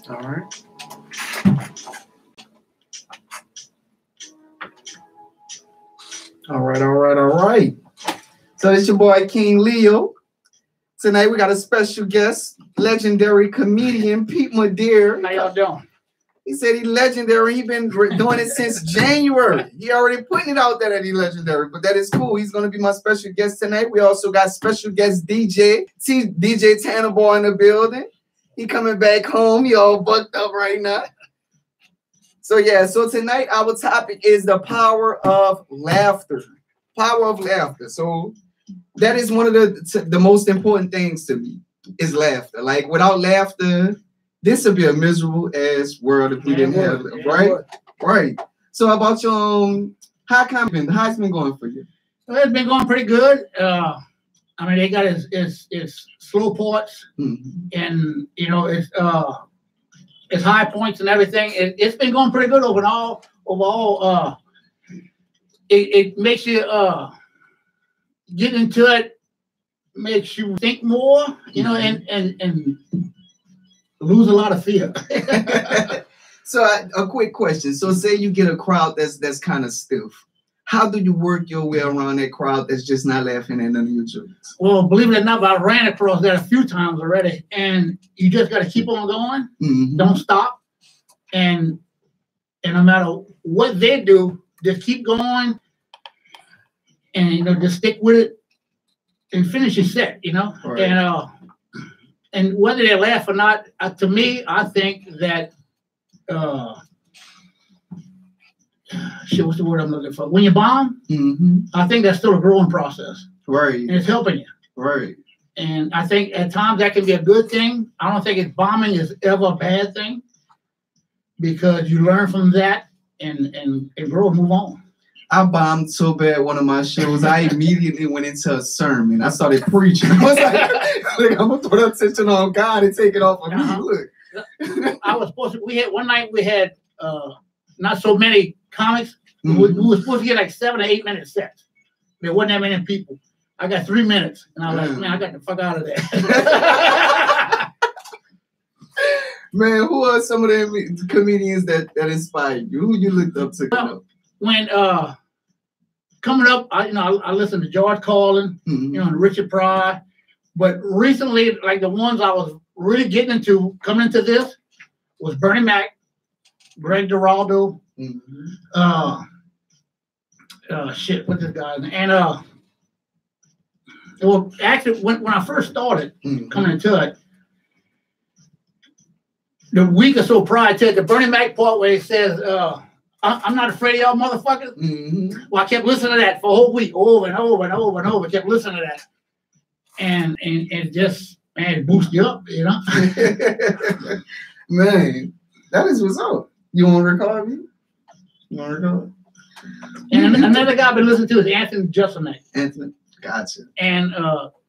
All right. All right, all right, all right. So it's your boy King Leo. Tonight we got a special guest, legendary comedian Pete Madeir. How y'all doing? He said he's legendary. He's been doing it since January. He already putting it out there that he's legendary, but that is cool. He's going to be my special guest tonight. We also got special guest DJ Tanner Boy in the building. He coming back home. He all bucked up right now. So yeah, so tonight our topic is the power of laughter. Power of laughter. So that is one of the most important things to me is laughter. Like without laughter, this would be a miserable ass world if we didn't have it, right? Right. So about your how's it been going for you? Well, it's been going pretty good. I mean, they got its slow parts, and you know its high points and everything. It's been going pretty good overall. It makes you get into it, makes you think more, you know, and lose a lot of fear. So a quick question. So say you get a crowd that's kind of stiff. How do you work your way around that crowd that's just not laughing at none of your jokes? Well, believe it or not, I ran across that a few times already, and you just got to keep on going. Don't stop, and no matter what they do, just keep going, and you know, just stick with it and finish your set. You know, right. And whether they laugh or not, to me, I think that. Shit, what's the word I'm looking for? When you bomb, I think that's still a growing process. Right. And it's helping you. Right. And I think at times that can be a good thing. I don't think bombing is ever a bad thing because you learn from that and grow and move on. I bombed so bad one of my shows, I immediately went into a sermon. I started preaching. I was like I'm going to throw the attention on God and take it off of me. Look. I was supposed to, one night we had not so many comics. We were supposed to get like 7 or 8 minute sets. There wasn't that many people. I got 3 minutes, and I was like, man, I got the fuck out of there. Man, who are some of the comedians that inspired you? Who you looked up to? Well, when coming up, I listened to George Carlin, you know, and Richard Pryor. But recently, like the ones I was really getting into, coming into this, was Bernie Mac, Greg Giraldo, shit, what's this guy's name? And well, actually, when I first started coming into it, the week or so prior to it, the Bernie Mac part where he says, I'm not afraid of y'all motherfuckers. Well, I kept listening to that for a whole week, over and over and over and over, kept listening to that. And just, man, it boosts you up, you know? Man, that is what's up. You want to record me? You want to record? And another guy I've been listening to is Anthony Jeselnik. Anthony, gotcha. And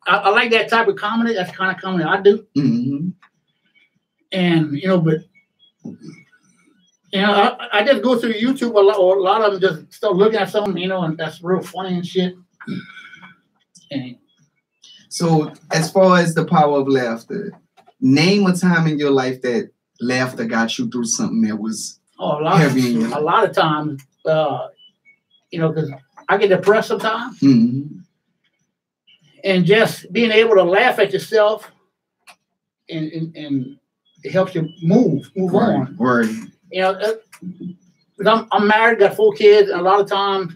I like that type of comedy. That's the kind of comedy I do. And, you know, but, you know, I just go through YouTube a lot of them just start looking at something, you know, and that's real funny and shit. And, so as far as the power of laughter, name a time in your life that laughter got you through something that was heavy in you. A lot of times, you know, because I get depressed sometimes. And just being able to laugh at yourself and it helps you move on. Right. You know, I'm married, got 4 kids, and a lot of times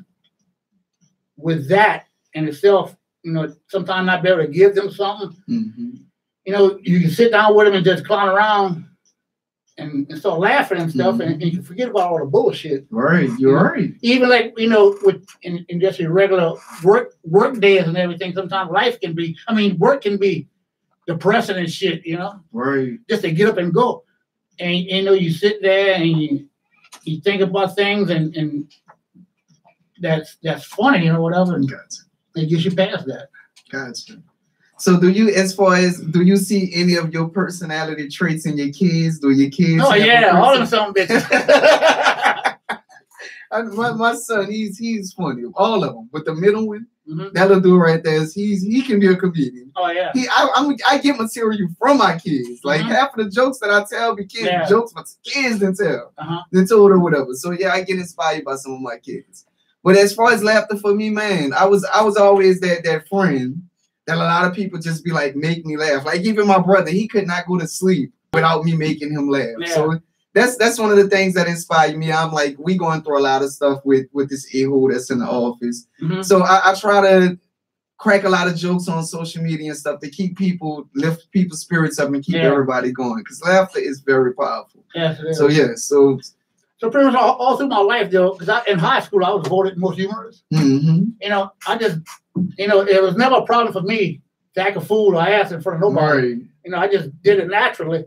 with that in itself, you know, sometimes not be able to give them something. You know, you can sit down with them and just clown around and start laughing and stuff, and you can forget about all the bullshit. Right, you're right. Even like, you know, in just your regular work days and everything, sometimes life can be, work can be depressing and shit, you know? Right. Just to get up and go. And, you know, you sit there and you think about things and that's funny, you know, whatever. And it gets you past that. Gotcha. So do you see any of your personality traits in your kids? Do your kids? Oh yeah, all of them some bitches. my son, he's funny. All of them. But the middle one, That little dude right there he can be a comedian. Oh yeah. I get material from my kids. Like half of the jokes that I tell be kids jokes, but kids didn't tell, they told or whatever. So yeah, I get inspired by some of my kids. But as far as laughter for me, man, I was always that friend that a lot of people just be like, make me laugh. Like even my brother, he could not go to sleep without me making him laugh. Yeah. So that's one of the things that inspired me. I'm like, we going through a lot of stuff with this a-hole that's in the office. So I try to crack a lot of jokes on social media and stuff to keep lift people's spirits up and keep everybody going. Because laughter is very powerful. Yes, it is. So yeah, so pretty much all through my life, though, because in high school I was voted most humorous. You know, I just, you know, it was never a problem for me to act a fool or ass in front of nobody. You know, I just did it naturally.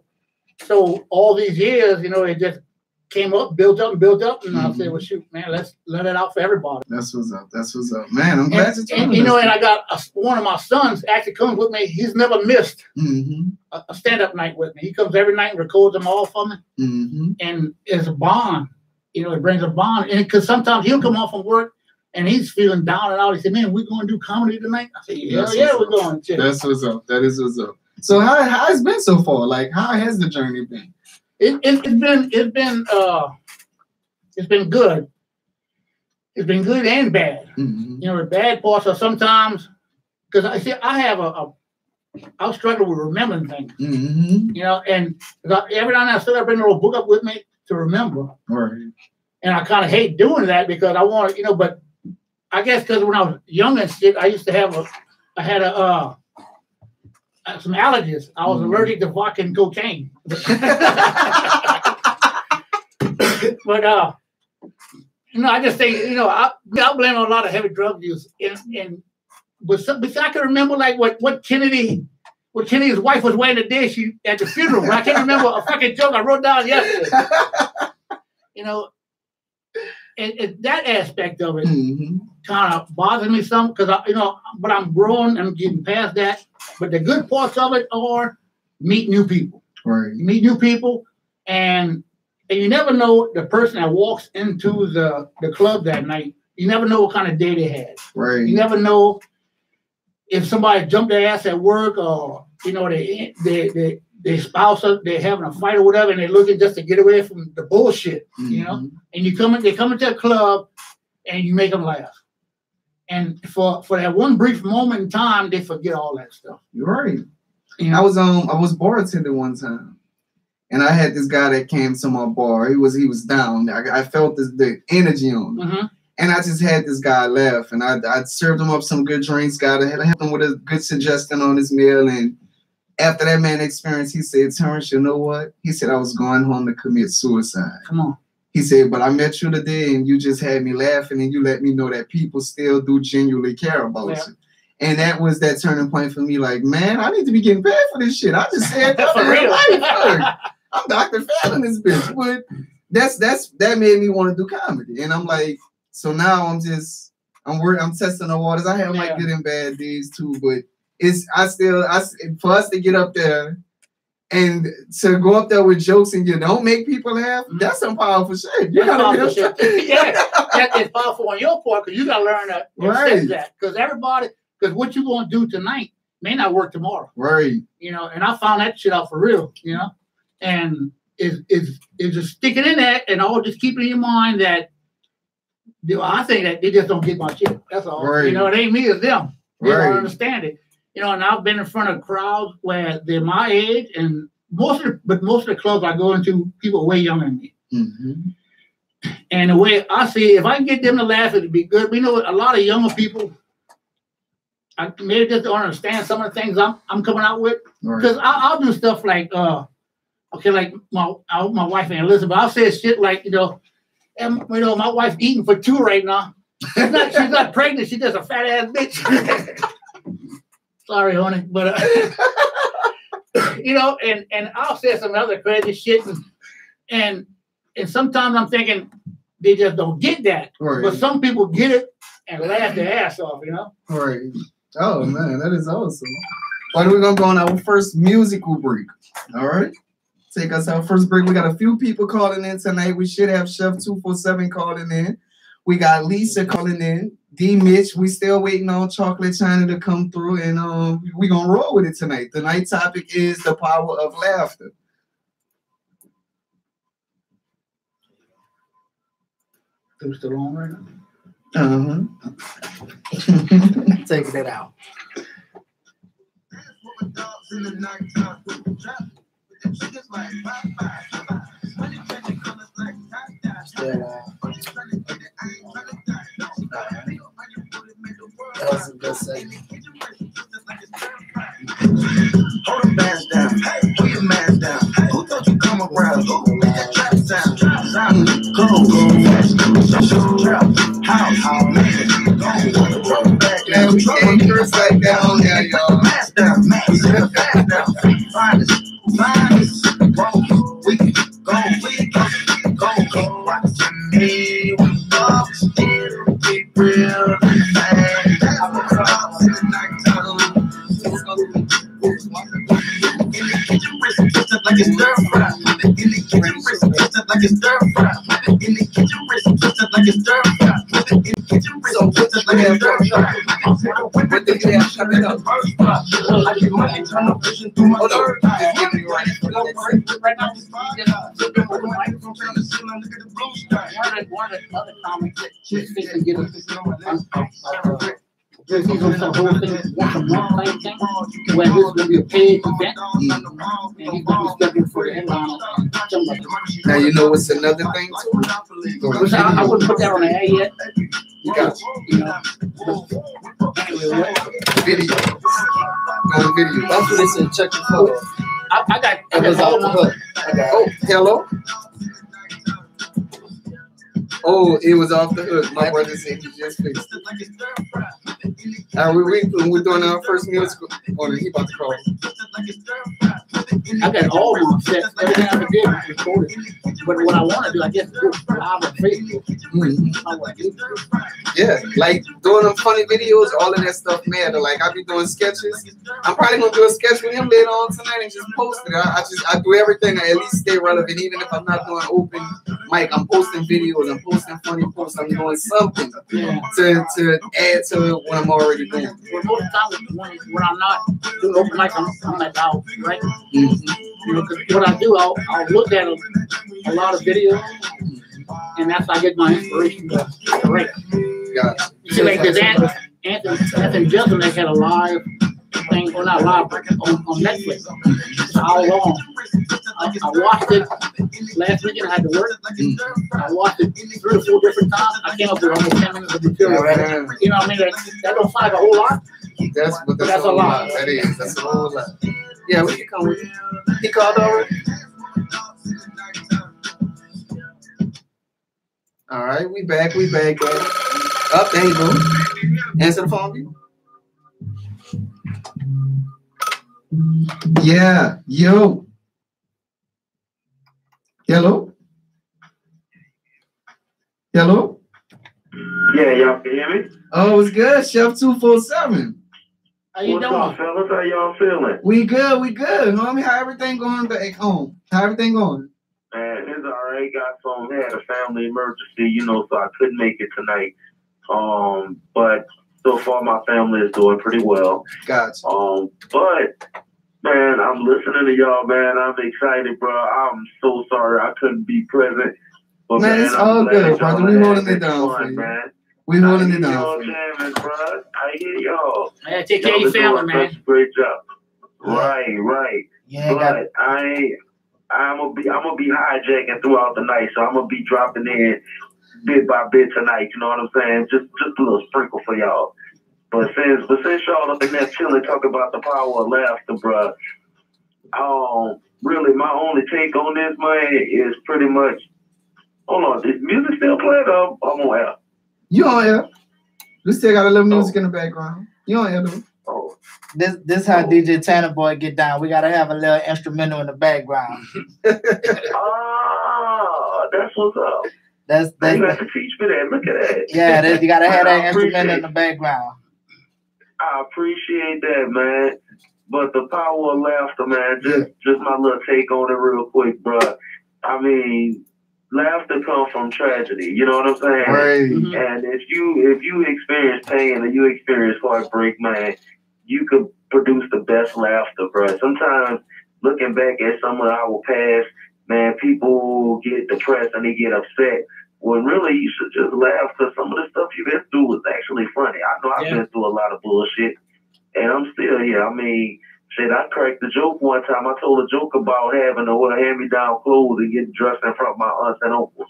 So all these years, you know, it just came up, built up, and I said, well, shoot, man, let's let it out for everybody. That's what's up. That's what's up, man. I'm glad you're talking. You know, and I got one of my sons actually comes with me. He's never missed a stand-up night with me. He comes every night and records them all for me. And it's a bond. You know, it brings a bond. And because sometimes he'll come off from work and he's feeling down and out. He said, man, we're going to do comedy tonight? I said, yeah, we're going to. That's what's up. That is what's up. So how it's been so far? Like, how has the journey been? It's been good. It's been good and bad. You know, the bad parts are sometimes because I struggle with remembering things. You know, and every now and then I still bring a little book up with me to remember. Right. And I kind of hate doing that because I want, you know, but I guess because when I was young and shit, I used to have some allergies. I was allergic to fucking cocaine. But you know, I just think, you know, I blame a lot of heavy drug use. But I can remember like what Kennedy's wife was wearing the day at the funeral. But I can't remember a fucking joke I wrote down yesterday. You know, and that aspect of it kind of bothers me some because you know, but I'm growing and I'm getting past that. But the good parts of it are meet new people. Right. You meet new people, and you never know the person that walks into the club that night. You never know what kind of day they had. Right. You never know if somebody jumped their ass at work, or you know, their spouse, they're having a fight or whatever, and they're looking just to get away from the bullshit. You know, and they come into a club, and you make them laugh. And for that one brief moment in time, they forget all that stuff. You're right. You know? I was bartending one time, and I had this guy that came to my bar. He was down. I felt the energy on him, and I just had this guy laugh, and I served him up some good drinks. Got to help him with a good suggestion on his meal, and after that man experience, he said, "Terrence, you know what?" He said, "I was going home to commit suicide." Come on. He said, "But I met you today, and you just had me laughing, and you let me know that people still do genuinely care about you." And that was that turning point for me. Like, man, I need to be getting paid for this shit. I just said that for real life. I'm Dr. Phil in this bitch. But that made me want to do comedy. And I'm like, so now I'm testing the waters. I have my good and bad days too, but for us to get up there and to go up there with jokes and you don't make people laugh, that's some powerful shit. You gotta be shit. It's powerful on your part because you gotta learn to accept that. Because what you're gonna do tonight may not work tomorrow. Right. You know, and I found that shit out for real, you know. And it's just sticking in that and all just keeping in your mind that I think that they just don't get my shit. That's all. Right. You know, it ain't me, it's them. They don't understand it. You know, and I've been in front of crowds where they're my age, and most of the clubs I go into, people are way younger than me. And the way I see it, if I can get them to laugh, it'd be good. We know a lot of younger people, I maybe just don't understand some of the things I'm coming out with. Because I'll do stuff like, like my wife and Elizabeth, I'll say shit like, my wife's eating for two right now. She's not pregnant. She's just a fat ass bitch. Sorry, honey, but and I'll say some other crazy shit, and sometimes I'm thinking they just don't get that, but some people get it and laugh their ass off, you know. Right. Oh man, that is awesome. Well, we're gonna go on our first musical break. All right. Take us our first break. We got a few people calling in tonight. We should have Chef 247 calling in. We got Lisa calling in. D Mitch, we still waiting on Chocolate China to come through, and we gonna roll with it tonight. Tonight's topic is the power of laughter. It was still on right now. Taking it out. That was a good segment. Hold them bands down. Hey, put your man's down. Who thought you come around? Who made that trap sound? Go, how, man, go. Roll back Yeah, we can't curse like that on there, y'all. Mask down, mask down. Finest, go. We go. Watching me, we fuck, it'll be real fast. I'm a cross in the nighttime. In the kitchen, wrist twisted like it's stir fry. In the kitchen, wrist twisted like it's stir fry. In the kitchen, wrist twisted like it's stir fry. In the kitchen, wrist twisted like it's stir fry. With the gas, shut it up. I get money, turn the vision through my third eye. Right now, One of the other comics that just didn't get a there's even some whole thing, one thing, where this is going to be a paid event, and he's going to be scheduled for the headline. Now you know what's another thing too? Which I wouldn't put that on the air yet. You got You know. Anyway, video. On video. That's what they said. Check your phone. I got It was off the hook. Oh, hello. Oh, it was off the hook. My brother said he just fixed it. We're doing our first musical. Oh, he about to call. I got all my sets. Everything I did was recorded. But what I want to do, I guess, is do live on Facebook. Yeah, like doing them funny videos, all of that stuff matter. Like I be doing sketches. I'm probably gonna do a sketch with him later on tonight and just post it. I do everything to at least stay relevant, even if I'm not doing open mic. I'm posting videos. I'm posting funny posts. I'm doing something to add to what I'm already doing. Well, most of the time when I'm not doing open mic, I'm like out, right? You know, because what I do, I'll look at a lot of videos, and that's how I get my inspiration to write. Gotcha. See, like this Anthony Jeselnik had a live thing, or not live, but on Netflix. How long? I watched it last weekend. I had to work. I watched it 3 or 4 different times. I came up with almost 10 minutes of material. You know what I mean? That don't sound like a whole lot. That's a lot. That is. That's a whole lot. Yeah, we can come with you. He called over. All right, we back. Up, there you go. Answer the phone. Yeah, yo. Hello? Hello? Yeah, y'all can hear me? Oh, it's good, Chef 247. How you What's doing? up, fellas? How y'all feeling? We good, homie. How everything going back home? How everything going? Man, it's all right. Had a family emergency, so I couldn't make it tonight. But so far my family is doing pretty well. Gotcha. But man, I'm listening to y'all, man. I'm excited, bro. I'm so sorry I couldn't be present. But man, it's all good, brother. We holding it down for you. Man. We holding it down y'all for you. jamming, bro. I hear y'all. Yeah, take care of your family, man. Such a great job. Right. Yeah, but I'm gonna be hijacking throughout the night, so I'm gonna be dropping in bit by bit tonight. You know what I'm saying? Just a little sprinkle for y'all. But since y'all up in there chilling, talking about the power of laughter, bro. Really, my only take on this, man, is pretty much. Hold on, is music still playing? I'm on air. You on air? We still got a little music in the background. You on air, though? Oh. This how DJ Tanner Boy get down. We gotta have a little instrumental in the background. That's what's up. That's you got to teach me that. Look at that. Yeah, you gotta have that instrumental in the background. I appreciate that, man. But the power of laughter, man, just my little take on it real quick, bro. I mean, laughter comes from tragedy. You know what I'm saying? Right. And if you experience pain or you experience heartbreak, man, you could produce the best laughter, bro. Sometimes looking back at some of our past, man, people get depressed and they get upset. Well, really, you should just laugh because some of the stuff you've been through was actually funny. I know I've been through a lot of bullshit, and I'm still here. I mean, shit, I cracked a joke one time. I told a joke about having to wear hand-me-down clothes and get dressed in front of my aunts and uncles.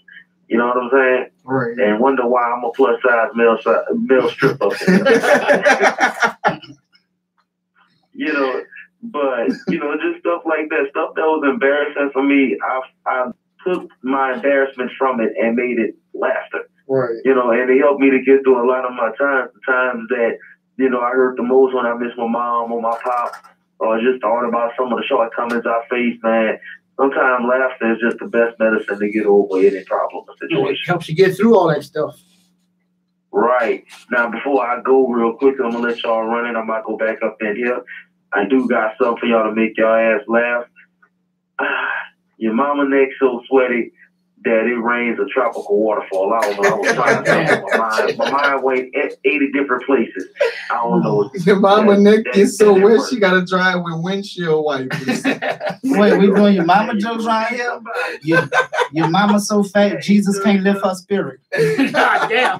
You know what I'm saying? Right. And wonder why I'm a plus-size male stripper. You know, but, you know, just stuff like that, stuff that was embarrassing for me, I took my embarrassment from it and made it laughter. Right. You know, and it helped me to get through a lot of my times, the times that, you know, I hurt the most when I missed my mom or my pop, or just thought about some of the shortcomings I faced, man. Sometimes laughter is just the best medicine to get over any problem or situation. It helps you get through all that stuff. Right. Now, before I go real quick, I'm going to let y'all run it. I might go back up in here. I do got something for y'all to make y'all ass laugh. Your mama neck so sweaty that it rains a tropical waterfall. I don't know. I was trying to my mind went 80 different places. I don't know. Your mama neck is so wet she got to drive with windshield wipers. Wait, we doing your mama jokes right here? Your mama so fat, Jesus can't lift her spirit. God damn.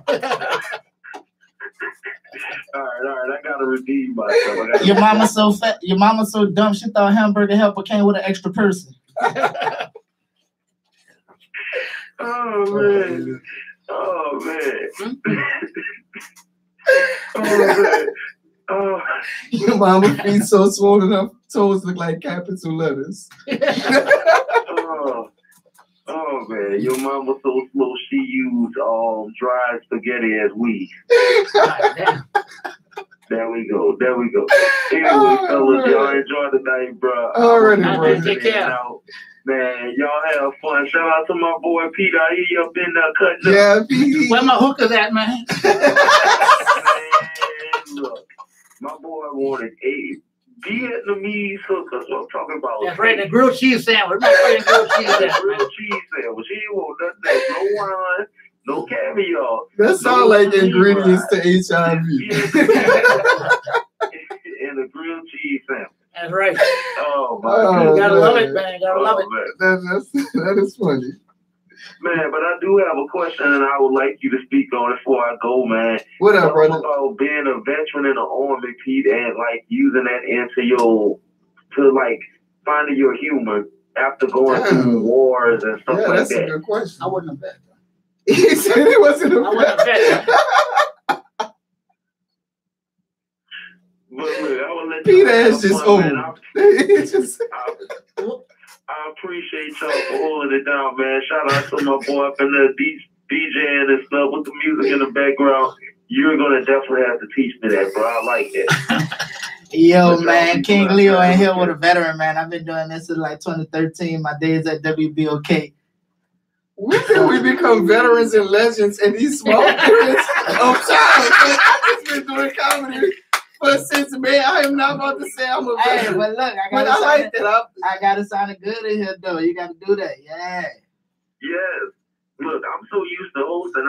All right. I gotta redeem myself. Your mama so fat, your mama so dumb, she thought hamburger helper came with an extra person. Oh man. Your mama feet so swollen up, toes look like capital letters. Oh man, your mama so slow she used dried spaghetti as weed. There we go. Anyway, fellas, y'all enjoy the night, bro. Already, bro. Take care. Man, y'all have fun. Shout out to my boy Peter. I hear you up in there cutting up. Yeah, Pete. Where my hookers at, man? Man, look, my boy wanted 8 Vietnamese hookers. What I'm talking about. That's right, the grilled cheese sandwich. My grilled cheese sandwich. Grilled cheese sandwich. He ain't want nothing. No wine, no caviar. That sounds like ingredients to HIV. And a grilled cheese sandwich. That's right. Oh, my God. Gotta love it, man. Gotta love it. That is funny. Man, but I do have a question, and I would like you to speak on it before I go, man. What up, brother? About being a veteran in the Army, Pete, and like using that into like finding your humor after going through wars and stuff like that. That's a good question. I wasn't a vet. He said he wasn't a vet. But look, I will let Peter is just old. I appreciate y'all for holding it down, man. Shout out to my boy up in the DJing and stuff with the music in the background. You're gonna definitely have to teach me that, bro. I like that. Yo, man, King Leo in here with a veteran, man. I've been doing this since like 2013. My days at WBOK. When did we become veterans and legends in these small periods of time? I've just been doing comedy. But since May, I am not about to say I'm a veteran. Hey, but look, I gotta sound good in here though. You gotta do that, yeah. Yes. Look, I'm so used to hosting.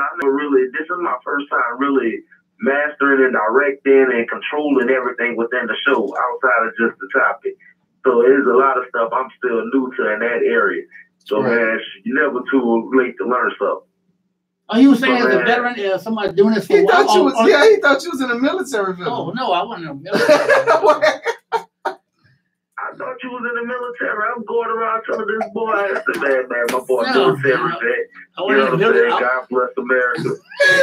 This is my first time really mastering and directing and controlling everything within the show outside of just the topic. So there's a lot of stuff I'm still new to in that area. So man, you're never too late to learn stuff. Are you saying as a veteran, somebody doing this for he thought you was he thought you was in the military. Oh no, I wasn't in the military. I thought you was in the military. I'm going around telling this boy, I said, man, my boy military vet. You know what I'm saying? God bless America.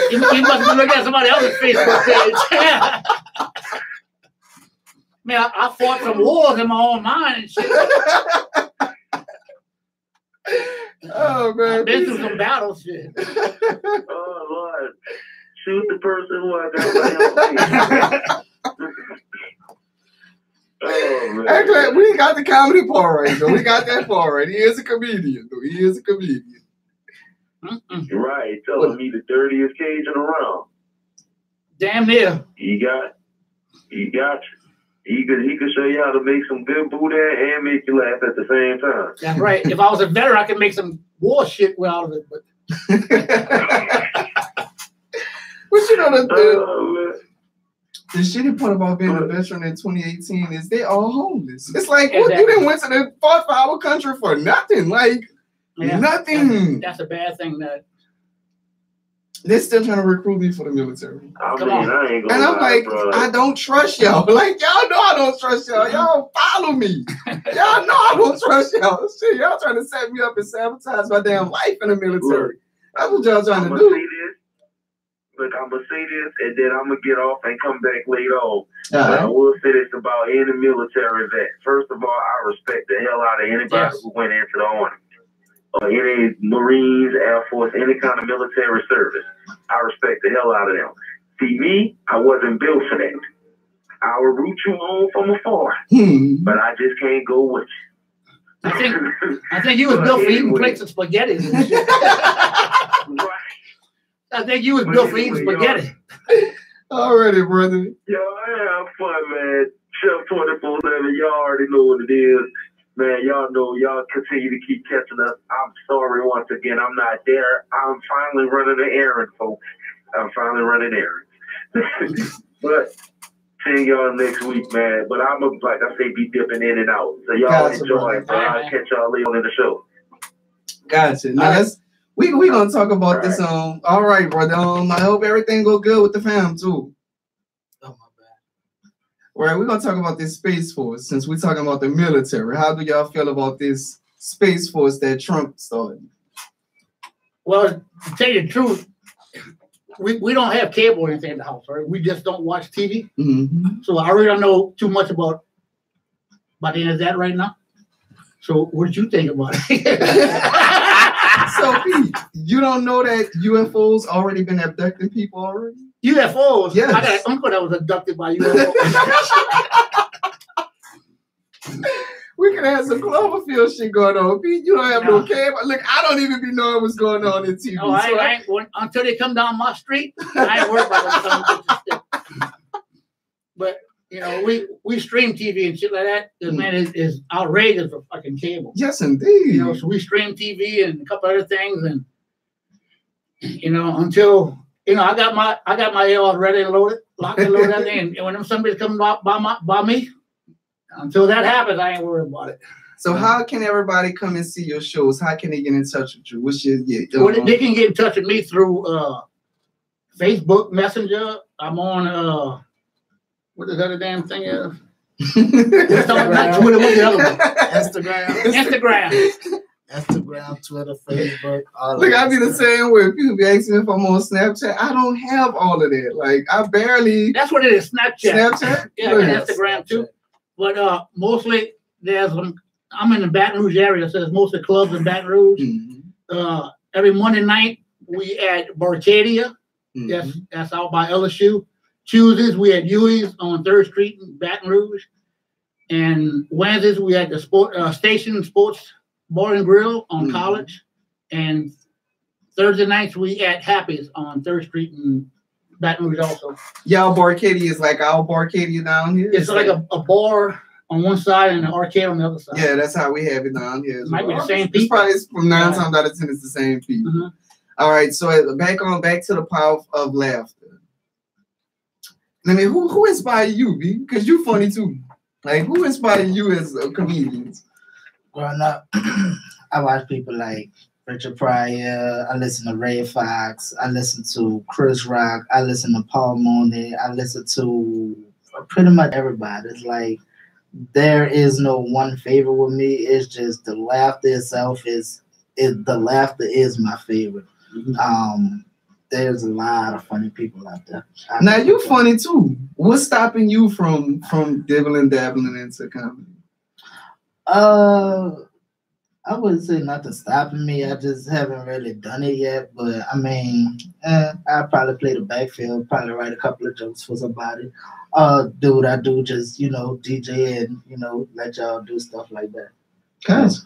He must be looking at somebody else's Facebook page. Man, I fought some wars in my own mind and shit. Oh man, I've been through some battles, shit. Oh Lord, shoot the person who I got. Oh man, actually, we got the comedy part right though. We got that part right. He is a comedian though. He is a comedian. Right, telling me the dirtiest Cajun around. Damn near. He got you. He could show you how to make some good booty and make you laugh at the same time. That's right. If I was a veteran, I could make some war shit out of it. But you know the shitty part about being a veteran in 2018 is they all homeless. It's like you didn't went to the fought for our country for nothing. Like nothing. That's a bad thing. That they're still trying to recruit me for the military. I ain't gonna and I'm lie, like, bro. I don't trust y'all. Like, y'all know I don't trust y'all. Y'all follow me. Y'all know I don't trust y'all. Shit, y'all trying to set me up and sabotage my damn life in the military. That's what y'all trying to do. Look, I'm going to say this, and then I'm going to get off and come back later on. But I will say this about any military vet. First of all, I respect the hell out of anybody who went into the Army. Or any Marines, Air Force, any kind of military service. I respect the hell out of them. See, me, I wasn't built for that. I will root you on from afar, but I just can't go with you. I think you was built for eating plates of spaghetti. And shit. Right. I think you was built for eating spaghetti. Alrighty, brother. Yo, I have fun, man. Chef 24/7, y'all already know what it is. Man, y'all know, y'all continue to keep catching us. I'm sorry once again, I'm not there. I'm finally running an errand, folks. I'm finally running errands. But seeing y'all next week, man. But I'm going to, like I say, be dipping in and out. So y'all enjoy it, bro. I'll catch y'all later on in the show. Gotcha. Now, we going to talk about this. All right, brother. I hope everything go good with the fam, too. All right, we're going to talk about this Space Force since we're talking about the military. How do y'all feel about this Space Force that Trump started? Well, to tell you the truth, we don't have cable or anything in the house, right? We just don't watch TV. Mm-hmm. So I really don't know too much about any of that right now. So what did you think about it? So, Pete, you don't know that UFOs already been abducting people already? UFOs? Yes. I got an uncle that was abducted by UFOs. We could have some Cloverfield shit going on. Pete, you don't have no cable. Look, I don't even be knowing what's going on in TV. No, I ain't, until they come down my street, I ain't worried about them. But, you know, we stream TV and shit like that. Because, man, is outrageous for fucking cable. Yes, indeed. You know, so we stream TV and a couple other things. And, you know, until... You know, I got my AR ready and loaded, locked and loaded, and when somebody's coming by me, until that happens, I ain't worried about it. So how can everybody come and see your shows? How can they get in touch with you? What's your well, they can get in touch with me through Facebook Messenger. I'm on what the other damn thing is? Not Twitter. What's the other one? Instagram, Twitter, Facebook. Look, I be the same way. People be asking me if I'm on Snapchat. I don't have all of that. Like, I barely. That's what it is. Snapchat. Yeah, and Instagram too. But mostly I'm in the Baton Rouge area, so there's mostly clubs in Baton Rouge. Mm-hmm. Every Monday night we at Barcadia. Mm-hmm. That's out by LSU. Tuesdays we at Huey's on 3rd Street in Baton Rouge. And Wednesdays we at the Station Sports Bar and Grill on College, and Thursday nights we at Happy's on 3rd Street in Baton Rouge also. Y'all Barcadia is like our Barcadia down here? It's like a bar on one side and an arcade on the other side. Yeah, that's how we have it down here. It might be the same people. It's probably from 9 times out of 10 it's the same people. Mm-hmm. All right, so back to the power of laughter. I mean, who inspired you, B? Because you funny too. Like, who inspired you as a comedian? Growing up, I watched people like Richard Pryor. I listened to Ray Fox. I listened to Chris Rock. I listened to Paul Mooney. I listened to pretty much everybody. It's like there is no one favorite with me. It's just the laughter itself the laughter is my favorite. Mm-hmm. There's a lot of funny people out there. Now you funny too. What's stopping you from dabbling into comedy? I wouldn't say nothing stopping me. I just haven't really done it yet. But I mean, I'll probably play the backfield, probably write a couple of jokes for somebody. Do what I do, just DJ and let y'all do stuff like that. Gotcha.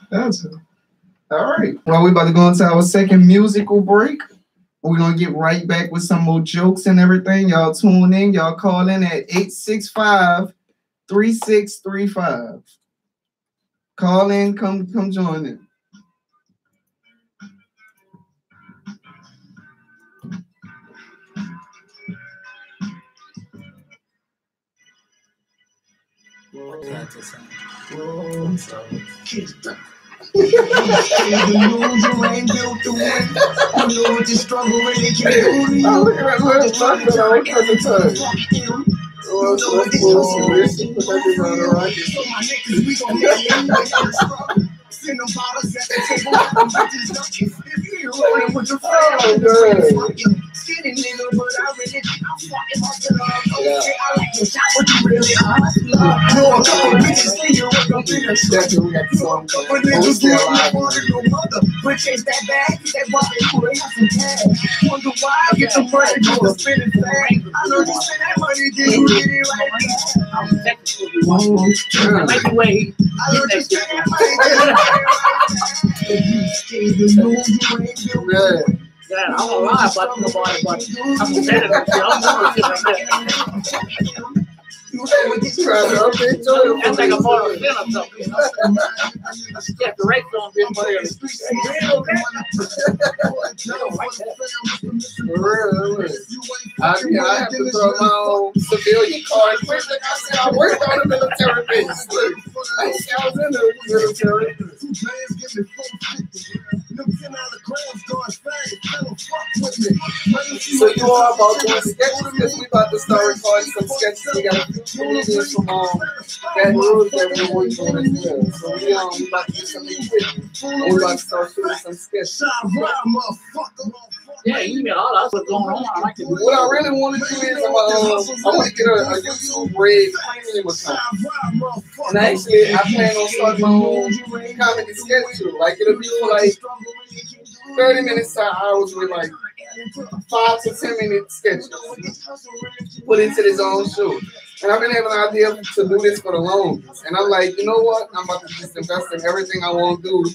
All right. Well, we're about to go into our second musical break. We're gonna get right back with some more jokes and everything. Y'all tune in, y'all call in at 3635. Call in, come join in. Yeah, I don't lie about nobody, but I'm saying it. That's like a part of film or something. Yeah, the race on being put here. I have to throw my own civilian card. Like I said, I worked on the military base. Look, I was in the military. So you all about doing sketches? Because we about to start recording some sketches. We got a few comedians from Baton Rouge that we're working on as well. So we about to do something quick. And we about to start shooting some sketches. Yeah, you got all that's what's going on. I like it. What I really want to do is I want to get a YouTube Red premium account. And actually, I plan on starting my own comedy schedule. Like it'll be like 30 minutes to hours with like 5 to 10 minute sketches put into this own show. And I've been having an idea to do this for the longest. And I'm like, you know what? I'm about to just invest in everything I want to do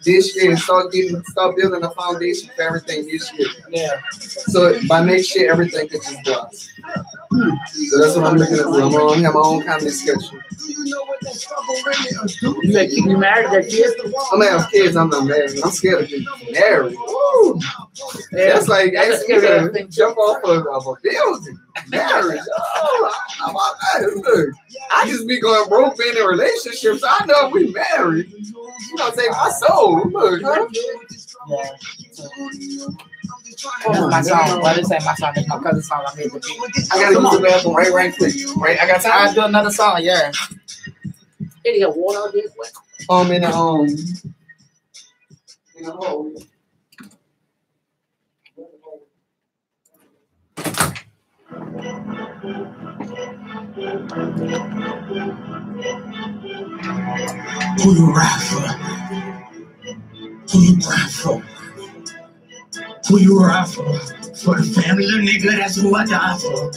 this year and start building a foundation for everything this year. Yeah. So by next year, everything could just drop. So that's what I'm looking at. I'm gonna have my own comedy schedule. You married that kid? I'm gonna have kids. I'm not married. I'm scared of getting married. Woo. Yeah, that's like asking me to jump off of a building. Marriage. Oh, how about that? Look, I just be going broke being in relationships. I know if we married. You gonna take my soul. Look, huh? Yeah. That's my song. Well, this ain't my song. It's my cousin's song. I made the beat. I gotta use the bathroom right quick. Right, I got time. I'll do another song. Yeah. Did he have water out there? In the hole. Who you ride for? Who you ride for? Who you ride for? For the family, nigga, that's who I die for.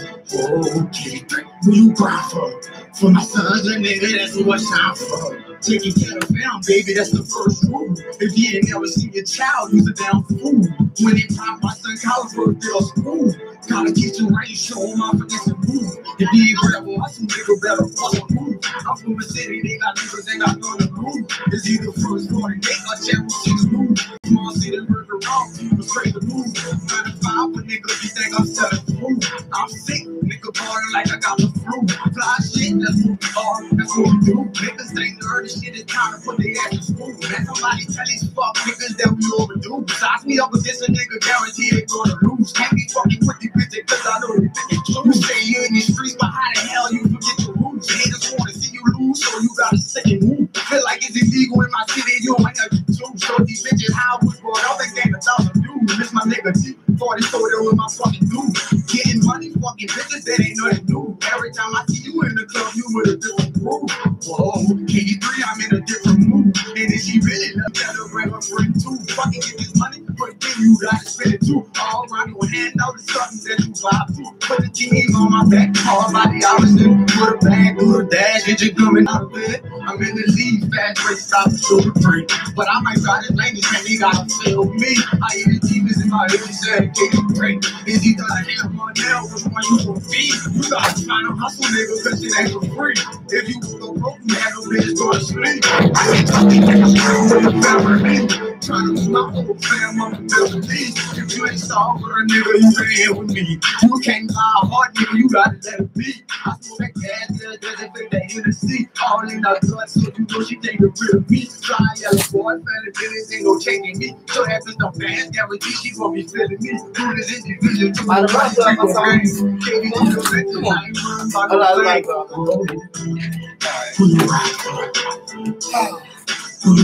Okay, who you cry for? For my sons, nigga, that's who I shine for. Taking care of them, baby, that's the first rule. If you ain't never seen your child, use a damn fool. When they pop my son college for a girl's school. Gotta get you right, show them off and get some move. If you ain't ready for hustle, nigga, better fucking move. I'm from the city, they got niggas, they got none to move. It's either first 48 or championship move. Small city, burger wrong, people straight to move. 95, but nigga, you think I'm selling food. I'm sick, nigga, party like I got the flu. Fly shit, that's what we are, that's what we do. Niggas ain't learning shit, it's time to put their ass in school. Man, somebody tell these fuck niggas that we overdue. Besides me up against a nigga, guarantee they gonna lose. Can't be fucking with these bitches, cause I know they think it's true. You say you in these streets, but how the hell you forget your roots? Haters wanna see you lose, so you gotta second move. Feel like it's illegal in my city, you ain't have to do. So these bitches, how I was brought up, they ain't 1,000 views. Miss my nigga T, 40 soda with my fucking dude. Getting money, fucking bitches, that ain't nothing new. Every time I see you in the club, you with a different groove. Whoa, KD3, I'm in a different mood. And if she really love, better bring her friend too. Fucking get this money, but then you you gotta spend it too. All around your hand, know the something that you vibe to. Put the jeans on my back, hard body opposite. Put a bag through the dash, get you coming out of bed. I'm in the lead, fast race, stop the sugar free. But I might try this language, man, he gotta feel me. I eat the demons in my head, he said, get it great. Is he gonna have one now, which one you gon' feed? You gotta try to hustle, nigga, cause it ain't for free. If you go broke, you have no bitch go to sleep. I ain't talking like a screw with the family. Trying to lose my whole fam, I'm a melody. If you ain't starved for a nigga, you ain't here with me. You can't lie hard, nigga, you gotta let it be. I feel that gas, doesn't fit that in the seat. All in our blood, so you know she taking rid of me. Fly yellow boy, family business ain't no changing me. So after no fans, guarantee she gon' be feeling me. Do this individual, to my life, I'm a fan.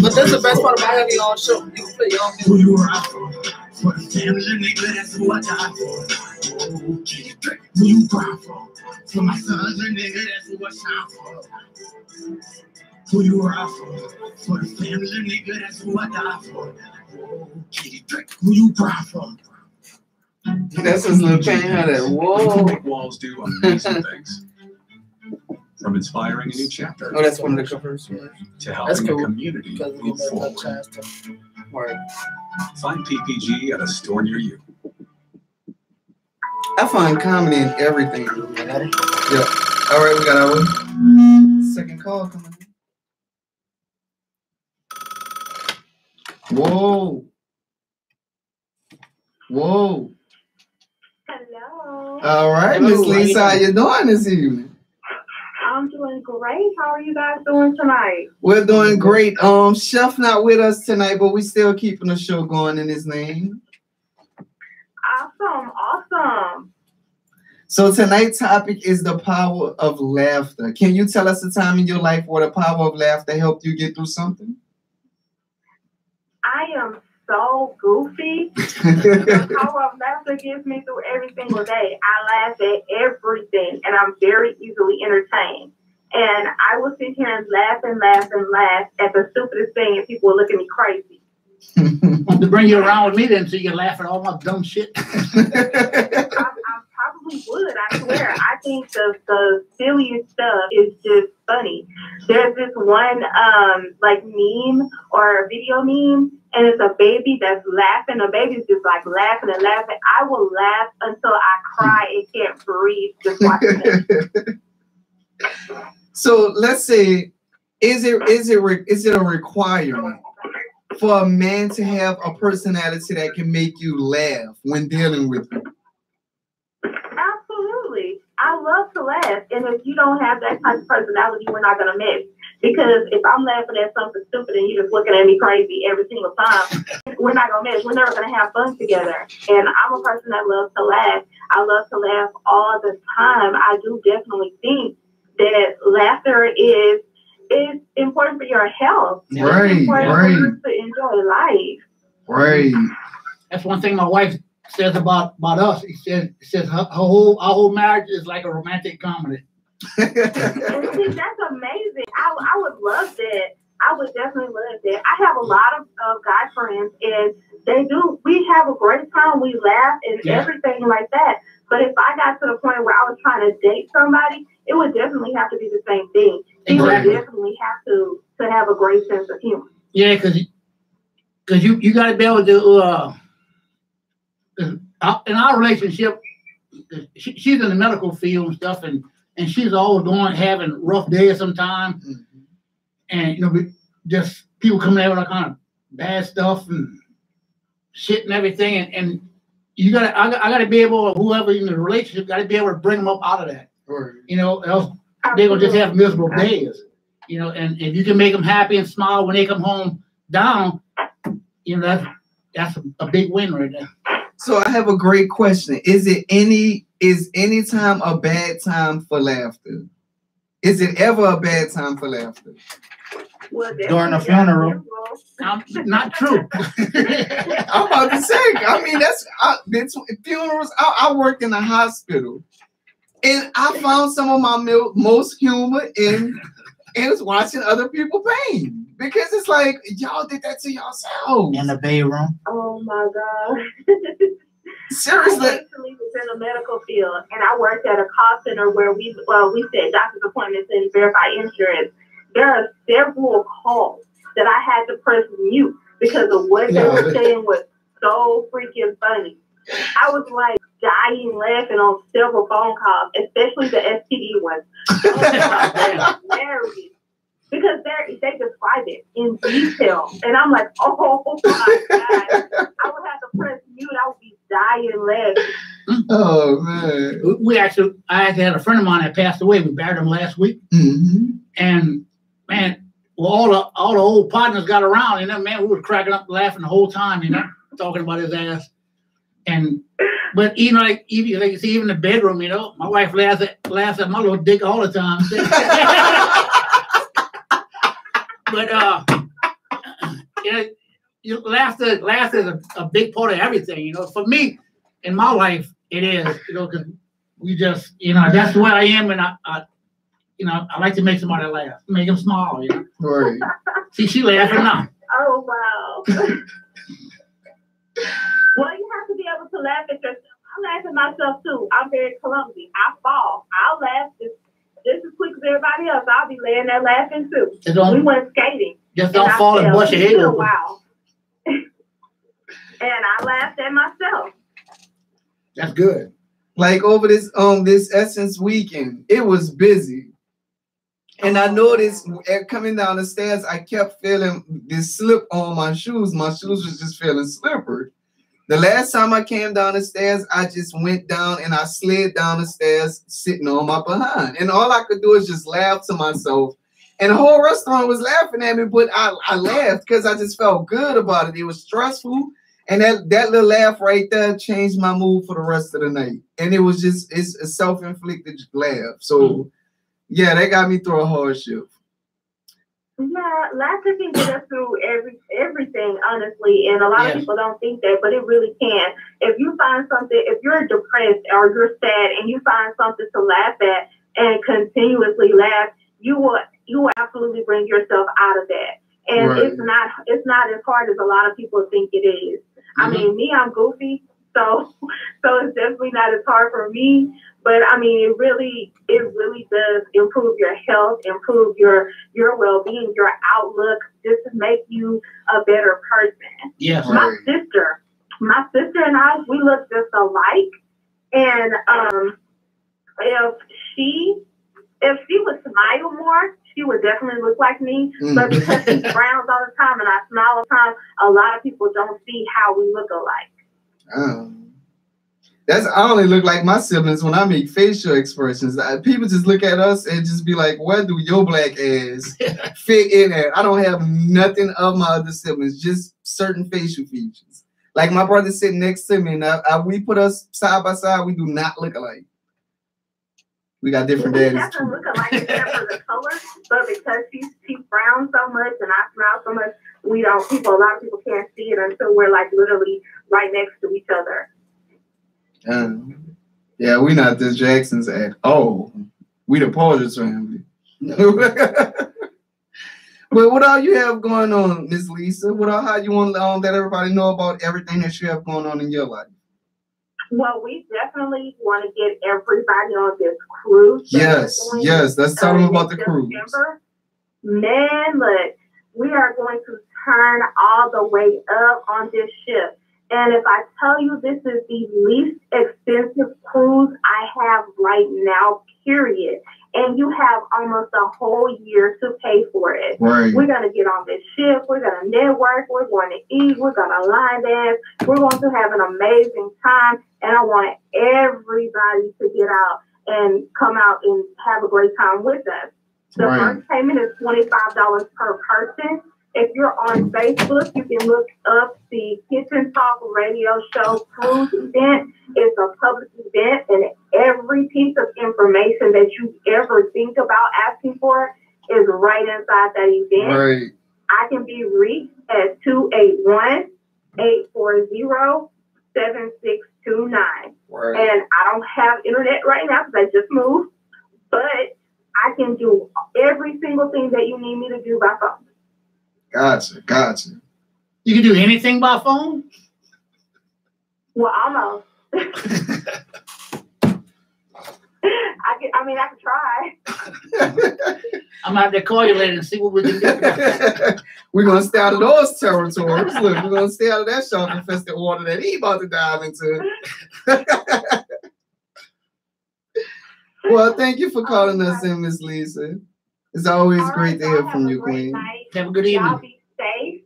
But that's the best part about having your own show. You can play your own Who you ride for the family, nigga, that's who I die for. Okay, who you cry for my sons, and nigga, that's who I shine for. Who you ride for the family, nigga, that's who I die for. Okay, who you cry for. That's his little thing. How that? Whoa. Big walls do amazing things. From inspiring a new chapter. Oh, that's one of the covers. To helping cool. a community because move of forward. the Right. Find PPG at a store near you. I find comedy in everything. chance. Yeah. All right, we got our second call coming in. Whoa. Whoa. Hello. All right, Hello, Miss how you Lisa, how doing? you doing this evening? I'm doing great. How are you guys doing tonight? We're doing great. Chef not with us tonight, but we still keeping the show going in his name. Awesome. So tonight's topic is the power of laughter. Can you tell us a time in your life where the power of laughter helped you get through something? I am so goofy. The power of laughter gets me through every single day. I laugh at everything, and I'm very easily entertained. And I will sit here and laugh at the stupidest thing, and people will look at me crazy. Want to bring you around with me then so you can laugh at all my dumb shit. I probably would, I swear. I think the silliest stuff is just funny. There's this one like meme or video meme, and it's a baby that's laughing. The baby's just like laughing and laughing. I will laugh until I cry and can't breathe just watching it. So let's say, is it a requirement for a man to have a personality that can make you laugh when dealing with him? Absolutely. I love to laugh. And if you don't have that type of personality, we're not going to mix. Because if I'm laughing at something stupid and you're just looking at me crazy every single time, we're not going to mix. We're never going to have fun together. And I'm a person that loves to laugh. I love to laugh all the time. I do definitely think that laughter is important for your health. Right, it's important right. for you to enjoy life. Right. That's one thing my wife says about us. It says our whole marriage is like a romantic comedy. And see, that's amazing. I would love that. I would definitely love that. I have a lot of guy friends, and we have a great time. We laugh and everything like that. But if I got to the point where I was trying to date somebody, it would definitely have to be the same thing. He would definitely have to have a great sense of humor. Yeah, because you got to be able to. In our relationship, she's in the medical field and stuff, and she's always having rough days sometimes, and just people coming out with all kind of bad stuff and shit and everything, and I gotta be able, whoever in the relationship, got to be able to bring them up out of that. Right. Else they're gonna just have miserable days. And if you can make them happy and smile when they come home down, that's a big win right there. So I have a great question. Is any time a bad time for laughter? Is it ever a bad time for laughter? Well, During a funeral. Not true. I'm about to say, I mean, that's funerals. I work in a hospital, and I found some of my most humor in and it's watching other people pain because it's like y'all did that to yourselves in the bedroom. Oh my God. Seriously. I actually was in the medical field, and I worked at a call center where we set doctor's appointments and verify insurance. There are several calls that I had to press mute because of what they were saying was so freaking funny. I was like dying laughing on several phone calls, especially the STD ones. Oh, hilarious. Because they describe it in detail. And I'm like, oh my God. I would have to press mute. I would be dying laughing. Oh, man. I actually had a friend of mine that passed away. We buried him last week. Mm-hmm. And, man, well, all the old partners got around, you know, man, we were cracking up laughing the whole time, you know, talking about his ass. But even like you see, even in the bedroom, you know, my wife laughs at my little dick all the time. But you know, laughter is a big part of everything. You know, for me, in my life, it is. You know, because we just, you know, that's the way I am, and I you know, I like to make somebody laugh, make them smile. You know, right. See, she laughing now. Oh wow. Well, you have to be able to laugh at yourself. I laugh at myself too. I'm very clumsy. I fall. I'll laugh just as quick as everybody else. I'll be laying there laughing too. We went skating. Just don't fall and bust your head open. Wow. And I laughed at myself. That's good. Like over this Essence weekend, it was busy. And I noticed coming down the stairs, I kept feeling this slip on my shoes. My shoes was just feeling slippery. The last time I came down the stairs, I just went down and I slid down the stairs sitting on my behind. And all I could do is just laugh to myself. And the whole restaurant was laughing at me, but I laughed because I just felt good about it. It was stressful. And that little laugh right there changed my mood for the rest of the night. And it was just, it's a self-inflicted laugh. So, yeah, that got me through a hard shift. Yeah, laughter can get us through everything, honestly. And a lot of people don't think that, but it really can. If you find something, if you're depressed or you're sad and you find something to laugh at and continuously laugh, you will absolutely bring yourself out of that. And it's not as hard as a lot of people think it is. I mean, me, I'm goofy, so it's definitely not as hard for me. But I mean, it really does improve your health, improve your well-being, your outlook, just to make you a better person. Yes. My sister and I, we look just alike. And if she would smile more, she would definitely look like me. But because she frowns all the time and I smile all the time, a lot of people don't see how we look alike. I only look like my siblings when I make facial expressions. People just look at us and just be like, "Where do your black ass fit in at?" I don't have nothing of my other siblings, just certain facial features. Like my brother sitting next to me, and we put us side by side. We do not look alike. We got different daddies. We definitely look alike except for the color, but because she frowns so much and I smile so much, a lot of people can't see it until we're like literally right next to each other. Yeah, we're not the Jacksons at all. We the Porter's family. Well, what all you have going on, Miss Lisa? How you want to let everybody know about everything that you have going on in your life? Well, we definitely want to get everybody on this cruise. Yes. Let's tell them about the cruise. Man, look, we are going to turn all the way up on this ship. And if I tell you this is the least expensive cruise I have right now, period, and you have almost a whole year to pay for it. Right. We're going to get on this ship. We're going to network. We're going to eat. We're going to line dance. We're going to have an amazing time. And I want everybody to get out and come out and have a great time with us. The first payment is $25 per person. If you're on Facebook, you can look up the Kitchen Talk Radio Show Cruise event. It's a public event, and every piece of information that you ever think about asking for is right inside that event. Right. I can be reached at 281-840-7629. Right. And I don't have internet right now because I just moved, but I can do every single thing that you need me to do by phone. Gotcha. You can do anything by phone? Well, almost. I can try. I'm out there call you later and see what we can do. We're gonna stay out of those territories. Look, we're gonna stay out of that shark-infested water that he about to dive into. Well, thank you for calling us in, Miss Lisa. It's always great to hear from you, Queen. Have a good evening. Y'all be safe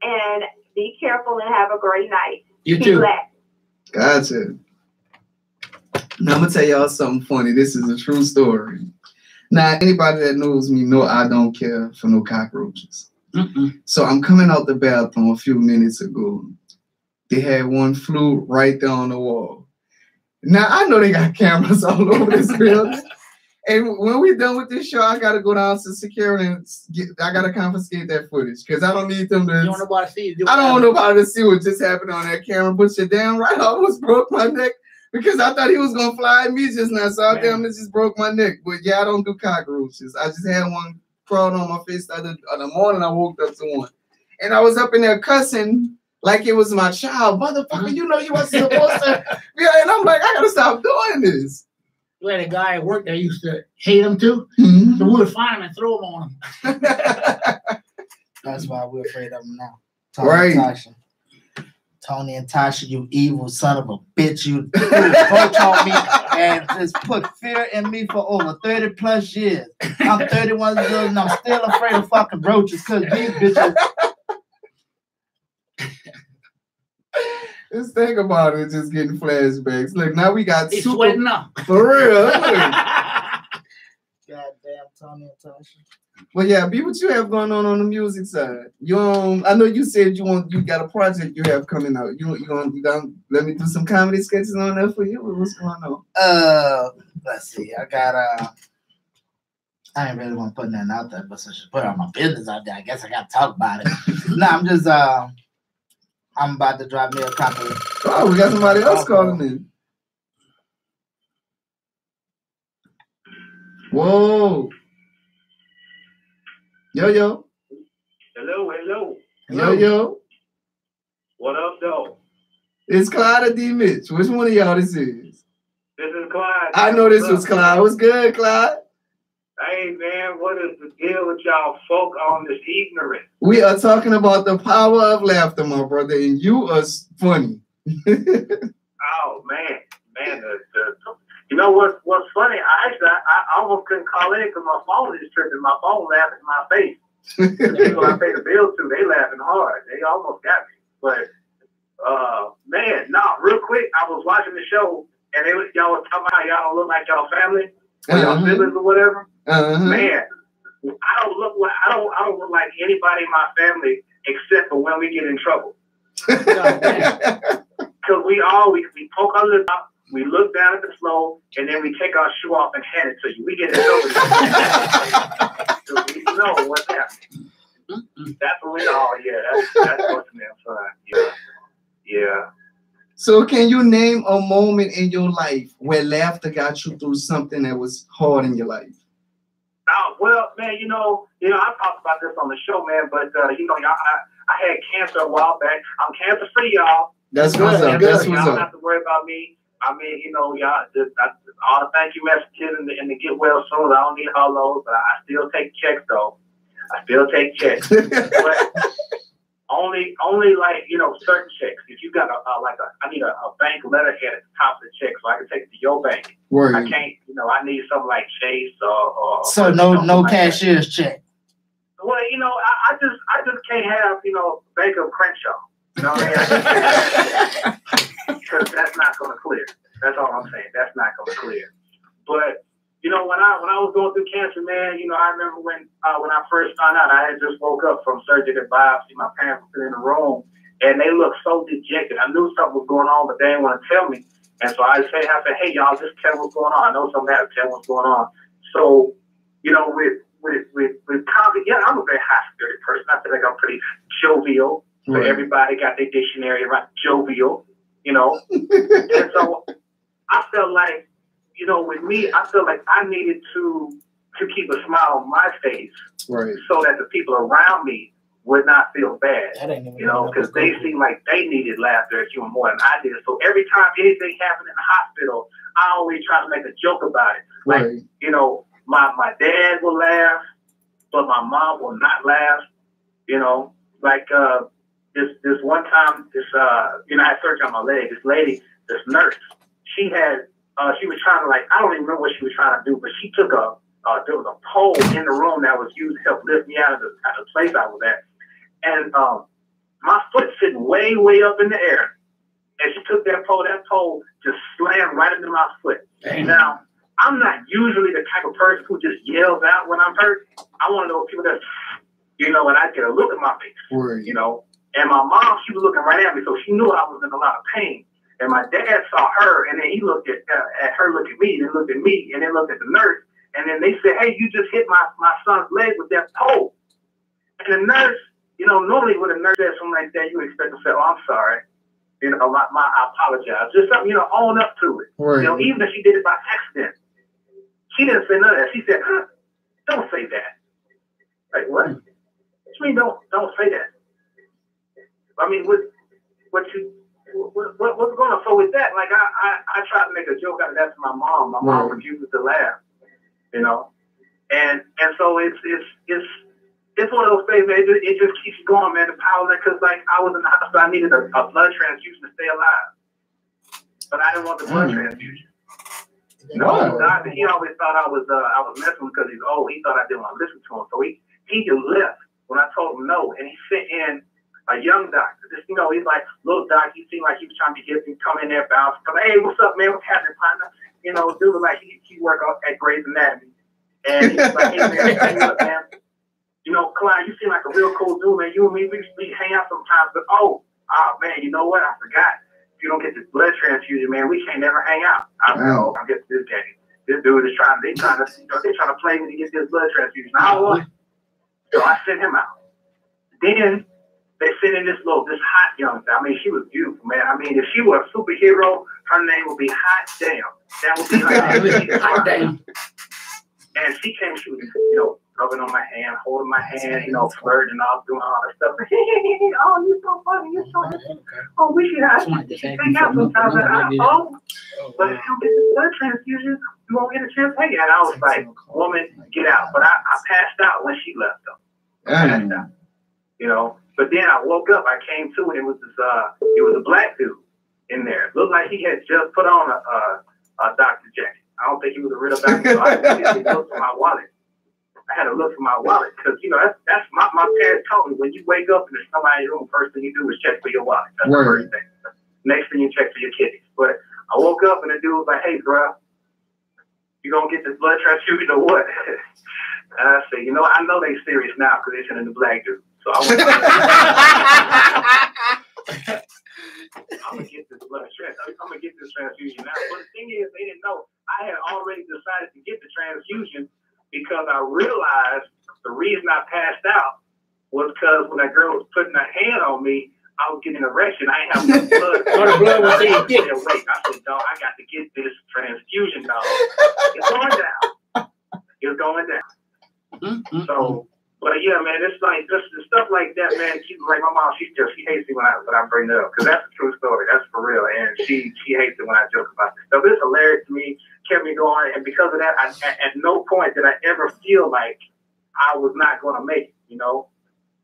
and be careful and have a great night. You too. Blessed. Gotcha. Now I'm gonna tell y'all something funny. This is a true story. Now, anybody that knows me know I don't care for no cockroaches. So I'm coming out the bathroom a few minutes ago. They had one flew right there on the wall. Now I know they got cameras all over this building. And when we're done with this show, I gotta go down to security and I gotta confiscate that footage because I don't need them to. You don't know about to see it. I don't want nobody to see what just happened on that camera. But you're damn right, I almost broke my neck because I thought he was gonna fly at me just now. So I damn it just broke my neck. But yeah, I don't do cockroaches. I just had one crawled on my face the other morning. I woke up to one, and I was up in there cussing like it was my child, motherfucker. You know you wasn't supposed to. Yeah, and I'm like, I gotta stop doing this. We had a guy at work that used to hate him too. So we would find him and throw him on him. That's why we're afraid of him now. Tony and Tasha, you evil son of a bitch. You approach on me and just put fear in me for over 30 plus years. I'm 31 years old and I'm still afraid of fucking roaches because these bitches. Just think about it, just getting flashbacks. Look, now we got He's sweating up. For real. Goddamn Tony and Tasha. Well, yeah, be what you have going on the music side. I know you said you got a project you have coming out. You gonna let me do some comedy sketches on that for you? What's going on? Let's see. I got I ain't really want to put nothing out there, but since you put all my business out there, I guess I gotta talk about it. No, I'm just I'm about to drop me a copy. Oh, we got somebody else calling in. Whoa. Yo. Hello. What up, though? It's Clyde or D. Mitch. Which one of y'all this is? This is Clyde. I know this was Clyde. What's good, Clyde? Hey, man, what is the deal with y'all folk on this ignorance? We are talking about the power of laughter, my brother, and you are funny. Oh, man. You know what's funny? I almost couldn't call in because my phone is tripping. My phone laughing in my face. The people I pay the bill to, they laughing hard. They almost got me. But, man, real quick, I was watching the show, and y'all was talking about how y'all don't look like y'all family, or y'all siblings or whatever. Man, I don't look like anybody in my family except for when we get in trouble. Because we poke our lips out, we look down at the floor, and then we take our shoe off and hand it to you. We get in trouble because we know what's happening. That's what we all. Yeah, that's what's in there, son. Yeah. So can you name a moment in your life where laughter got you through something that was hard in your life? Oh, well, man, you know, I talked about this on the show, man, but, I had cancer a while back. I'm cancer-free, y'all. That's what's up. That's what's y'all up. don't have to worry about me. I mean, y'all, all the thank you messages and the get well soon. I don't need hellos, but I still take checks, though. I still take checks. But only like, certain checks. If you got I need a bank letterhead at the top of the check so I can take it to your bank. Word. I can't, I need something like Chase or so no like cashier's check. Well, I just can't have, Bank of Crenshaw. You know what I mean? Because that's not going to clear. That's all I'm saying. That's not going to clear. But, when I was going through cancer, man, I remember when I first found out, I had just woke up from surgery at biopsy. My parents were in the room, and they looked so dejected. I knew something was going on, but they didn't want to tell me. And so I said, hey, y'all, just tell me what's going on. I know something happened. Tell me what's going on. So, with comedy, yeah, I'm a very high-spirited person. I feel like I'm pretty jovial. So everybody got their dictionary right, jovial, And so I felt like, with me, I felt like I needed to to keep a smile on my face, right? So that the people around me would not feel bad, you know, because they seemed like they needed laughter at you more than I did. So every time anything happened in the hospital, I always try to make a joke about it. Like, right. you know, my dad will laugh, but my mom will not laugh. You know, like this one time, you know, I had surgery on my leg. This lady, this nurse, she was trying to, like, I don't even remember what she was trying to do, but she took there was a pole in the room that was used to help lift me out of the place I was at. And my foot sitting way, way up in the air. And she took that pole just slammed right into my foot. Damn. Now, I'm not usually the type of person who just yells out when I'm hurt. I want to know people that, you know, and I get a look at my face, right. You know. And my mom, she was looking right at me, so she knew I was in a lot of pain. And my dad saw her, and then he looked at her, looked at me, then looked at me, and then looked at the nurse. And then they said, hey, you just hit my son's leg with that pole. And the nurse, you know, normally when a nurse says something like that, you expect to say, oh, I'm sorry. You know, I apologize. Just something, you know, own up to it. Right. You know, even if she did it by accident. She didn't say none of that. She said, don't say that. Like, what? What do you mean don't say that? I mean, what's going on? So with that, like, I tried to make a joke out of that to my mom. My mom refuses to laugh. You know, and so it's one of those things, man. It just keeps going, man. The power, because like I was in the hospital, I needed a blood transfusion to stay alive, but I didn't want the blood transfusion. No, doctor, he always thought I was messing because he's old. He thought I didn't want to listen to him, so he just left when I told him no, and he sent in a young doctor. Just, you know, he's like, little doc. He seemed like he was trying to get me, come in there, bounce, come, hey, what's up, man? What's happening, partner? You know, dude, like he work at Grey's Anatomy, and he's like, hey man, look, man, you know, Clyde, you seem like a real cool dude, man. You and me, we hang out sometimes, but man, you know what? I forgot. If you don't get this blood transfusion, man, we can't never hang out. I know. I'll get to this game. This dude is trying to play me to get this blood transfusion. I don't want it. So I sent him out. Then they sent in this hot young thing. I mean, she was beautiful, man. I mean, if she were a superhero, her name would be Hot Damn. That would be like Hot Damn. And she came, she was, you know, rubbing on my hand, holding my hand, you know, flirting off, doing all that stuff. Oh, you're so funny, you're so funny. Oh, we should hang out sometimes. But if you get the blood transfusion, you won't get a chance to hang out. And I was like, woman, get out. But I passed out when she left, though. I passed out. You know, but then I woke up, I came to, and it was a black dude in there. It looked like he had just put on a Dr. jacket. I don't think he was a real doctor. So I had to look for my wallet. I had to look for my wallet because, you know, that's my parents told me, when you wake up and there's somebody in the room, first thing you do is check for your wallet. That's the first thing. Next thing you check for your kidneys. But I woke up and the dude was like, hey, bro, you gonna get this blood transfusion or what? And I said, you know, I know they serious now because they're sending the black dude. So I'm gonna get this blood transfusion. I'm gonna get this transfusion now. But the thing is, they didn't know. I had already decided to get the transfusion because I realized the reason I passed out was because when that girl was putting her hand on me, I was getting an erection. I ain't have enough blood. The blood was in your dick. I said, dog, I got to get this transfusion, dog. It's going down. It's going down. So, but yeah, man, it's like just stuff like that, man. She, like my mom, she hates it when I bring it up because that's a true story. That's for real, and she hates it when I joke about this stuff. It's hilarious to me, kept me going, and because of that, at no point did I ever feel like I was not going to make it. You know,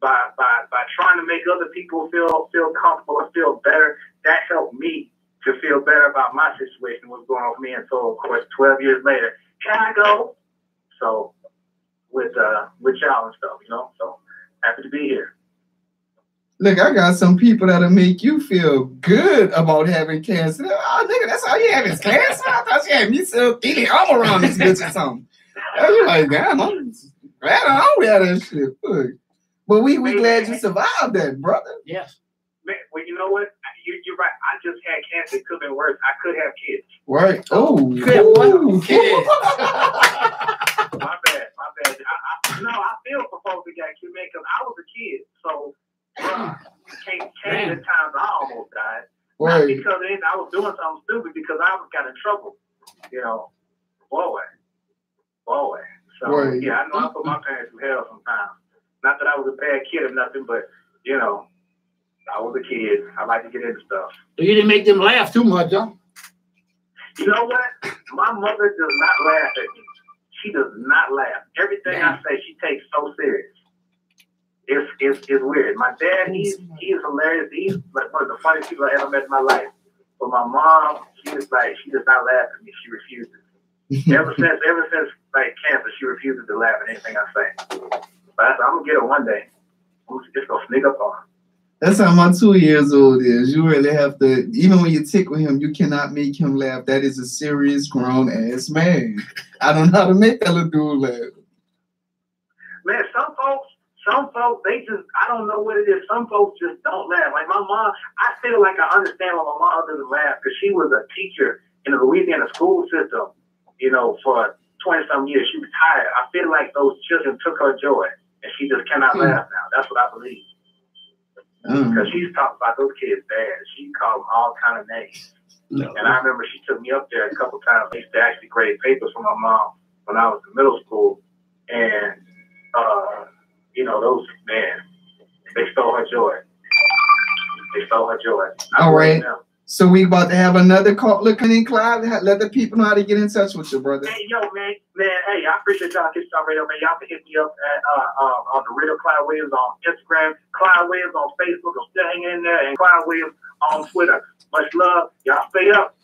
by trying to make other people feel comfortable and feel better, that helped me to feel better about my situation, what's going on with me. And so, of course, 12 years later, can I go? So. With y'all and stuff, you know. So happy to be here. Look, I got some people that'll make you feel good about having cancer. Oh, nigga, that's all you have is cancer? I thought you had me so eating arm around this bitch or something. You're like, damn, I'm right on with that shit. Look. But we glad you survived that, brother. Yes. Man, well, you know what? You're right. I just had cancer. It could have been worse. I could have kids. Right. Oh. Kids. My bad. I feel for folks that got kids, man, because I was a kid. So, came the times I almost died. Not because I was doing something stupid, because I got in trouble. You know, boy. So Right. yeah, I know I put my parents through hell sometimes. Not that I was a bad kid or nothing, but you know, I was a kid. I like to get into stuff. So you didn't make them laugh too much, huh? You know what? My mother does not laugh at me. She does not laugh. Everything I say, she takes so serious. It's weird. My dad, he's hilarious. He's like one of the funniest people I ever met in my life. But my mom, she does not laugh at me. She refuses. ever since like cancer, she refuses to laugh at anything I say. But I said, I'm gonna get her one day. I'm just gonna sneak up on her. That's how my 2 years old is. You really have to, even when you tickle him, you cannot make him laugh. That is a serious grown ass man. I don't know how to make that little dude laugh. Man, some folks, they just, I don't know what it is. Some folks just don't laugh. Like my mom, I feel like I understand why my mom doesn't laugh because she was a teacher in the Louisiana school system, you know, for 20-some years. She retired. I feel like those children took her joy and she just cannot laugh now. That's what I believe. Because she's talked about those kids bad. She called them all kind of names. No. And I remember she took me up there a couple times. I used to actually grade papers for my mom when I was in middle school. And, you know, those, man, they stole her joy. They stole her joy. All right. So we about to have another call. Look, Clyde, let the people know how to get in touch with you, brother. Hey, yo, man, hey, I appreciate y'all. Get y'all radio, man. Y'all can hit me up at on the Radio Clyde Williams on Instagram, Clyde Williams on Facebook. I'm still hanging in there, and Clyde Williams on Twitter. Much love. Y'all stay up.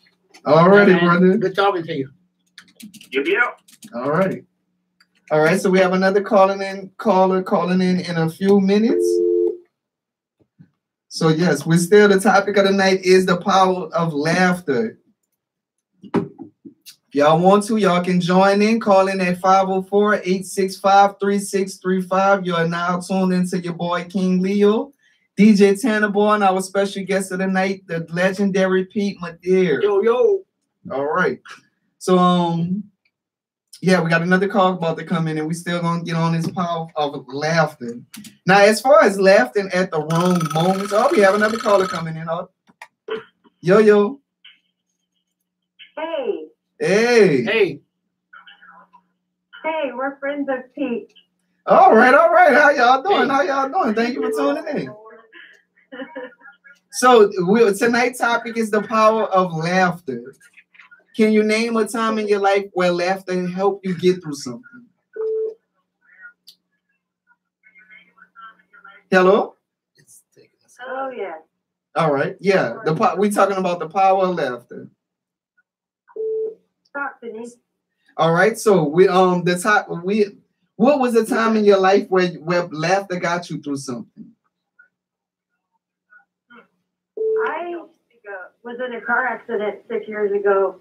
All righty, brother. Good talking to you. You be out. All righty. All right, so we have another caller calling in a few minutes. So yes, we're still, the topic of the night is the power of laughter. If y'all want to, y'all can join in, call in at 504-865-3635. You are now tuned into your boy King Leo, DJ Tannerboy, and our special guest of the night, the legendary Pete Madeir. Yo. All right. So yeah, we got another call about to come in, and we still gonna get on this power of laughter. Now, as far as laughing at the wrong moments, we have another caller coming in. Yo. Hey. Hey, We're friends of Pete. All right. How y'all doing? Thank you for tuning in. So tonight's topic is the power of laughter. Can you name a time in your life where laughter helped you get through something? Hello? Oh, yeah. All right. Yeah. We're talking about the power of laughter. Talk to me. All right. So what was the time in your life where laughter got you through something? I was in a car accident 6 years ago,